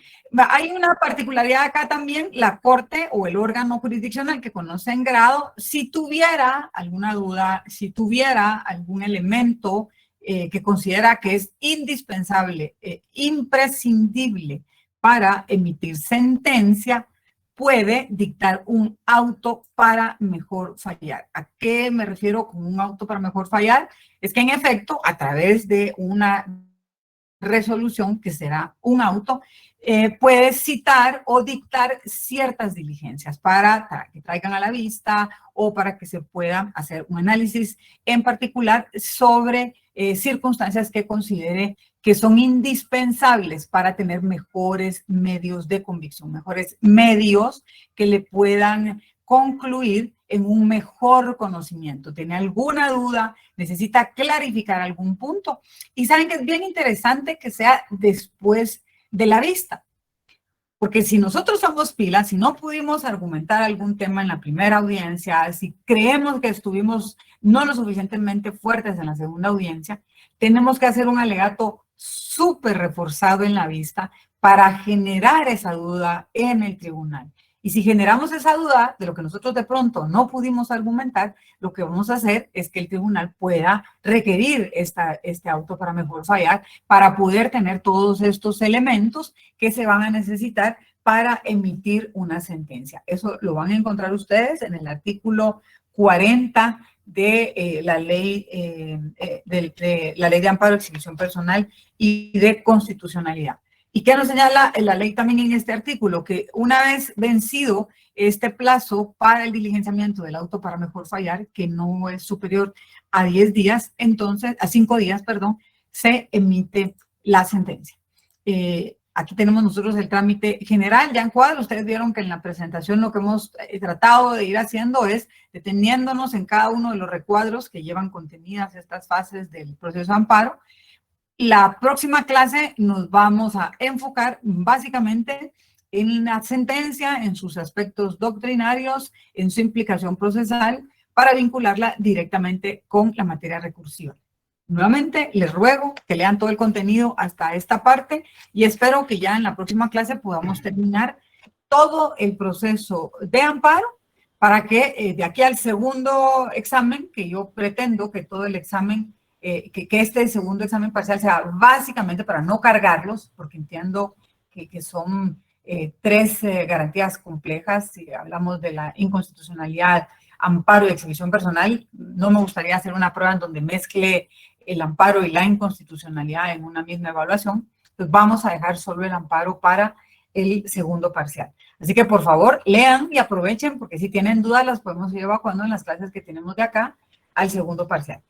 Hay una particularidad acá también, la Corte o el órgano jurisdiccional que conoce en grado, si tuviera alguna duda, si tuviera algún elemento que considera que es indispensable, imprescindible para emitir sentencia, puede dictar un auto para mejor fallar. ¿A qué me refiero con un auto para mejor fallar? Es que en efecto, a través de una resolución, que será un auto, puede citar o dictar ciertas diligencias para que traigan a la vista o para que se pueda hacer un análisis en particular sobre circunstancias que considere que son indispensables para tener mejores medios de convicción, mejores medios que le puedan concluir en un mejor conocimiento. ¿Tiene alguna duda? ¿Necesita clarificar algún punto? Y saben que es bien interesante que sea después de la vista. Porque si nosotros somos pilas, si no pudimos argumentar algún tema en la primera audiencia, si creemos que estuvimos no lo suficientemente fuertes en la segunda audiencia, tenemos que hacer un alegato súper reforzado en la vista para generar esa duda en el tribunal. Y si generamos esa duda de lo que nosotros de pronto no pudimos argumentar, lo que vamos a hacer es que el tribunal pueda requerir este auto para mejor fallar, para poder tener todos estos elementos que se van a necesitar para emitir una sentencia. Eso lo van a encontrar ustedes en el artículo 40 de la ley de amparo, exhibición personal y de constitucionalidad. ¿Y qué nos señala la ley también en este artículo? Que una vez vencido este plazo para el diligenciamiento del auto para mejor fallar, que no es superior a 10 días, entonces, a 5 días, perdón, se emite la sentencia. Aquí tenemos nosotros el trámite general, ya en cuadro. Ustedes vieron que en la presentación lo que hemos tratado de ir haciendo es deteniéndonos en cada uno de los recuadros que llevan contenidas estas fases del proceso de amparo. La próxima clase nos vamos a enfocar básicamente en la sentencia, en sus aspectos doctrinarios, en su implicación procesal, para vincularla directamente con la materia recursiva. Nuevamente, les ruego que lean todo el contenido hasta esta parte y espero que ya en la próxima clase podamos terminar todo el proceso de amparo para que de aquí al segundo examen, que yo pretendo que todo el examen, que este segundo examen parcial sea básicamente para no cargarlos, porque entiendo que son 3 garantías complejas. Si hablamos de la inconstitucionalidad, amparo y exhibición personal, no me gustaría hacer una prueba en donde mezcle el amparo y la inconstitucionalidad en una misma evaluación. Entonces vamos a dejar solo el amparo para el segundo parcial. Así que por favor lean y aprovechen, porque si tienen dudas las podemos ir evacuando en las clases que tenemos de acá al segundo parcial.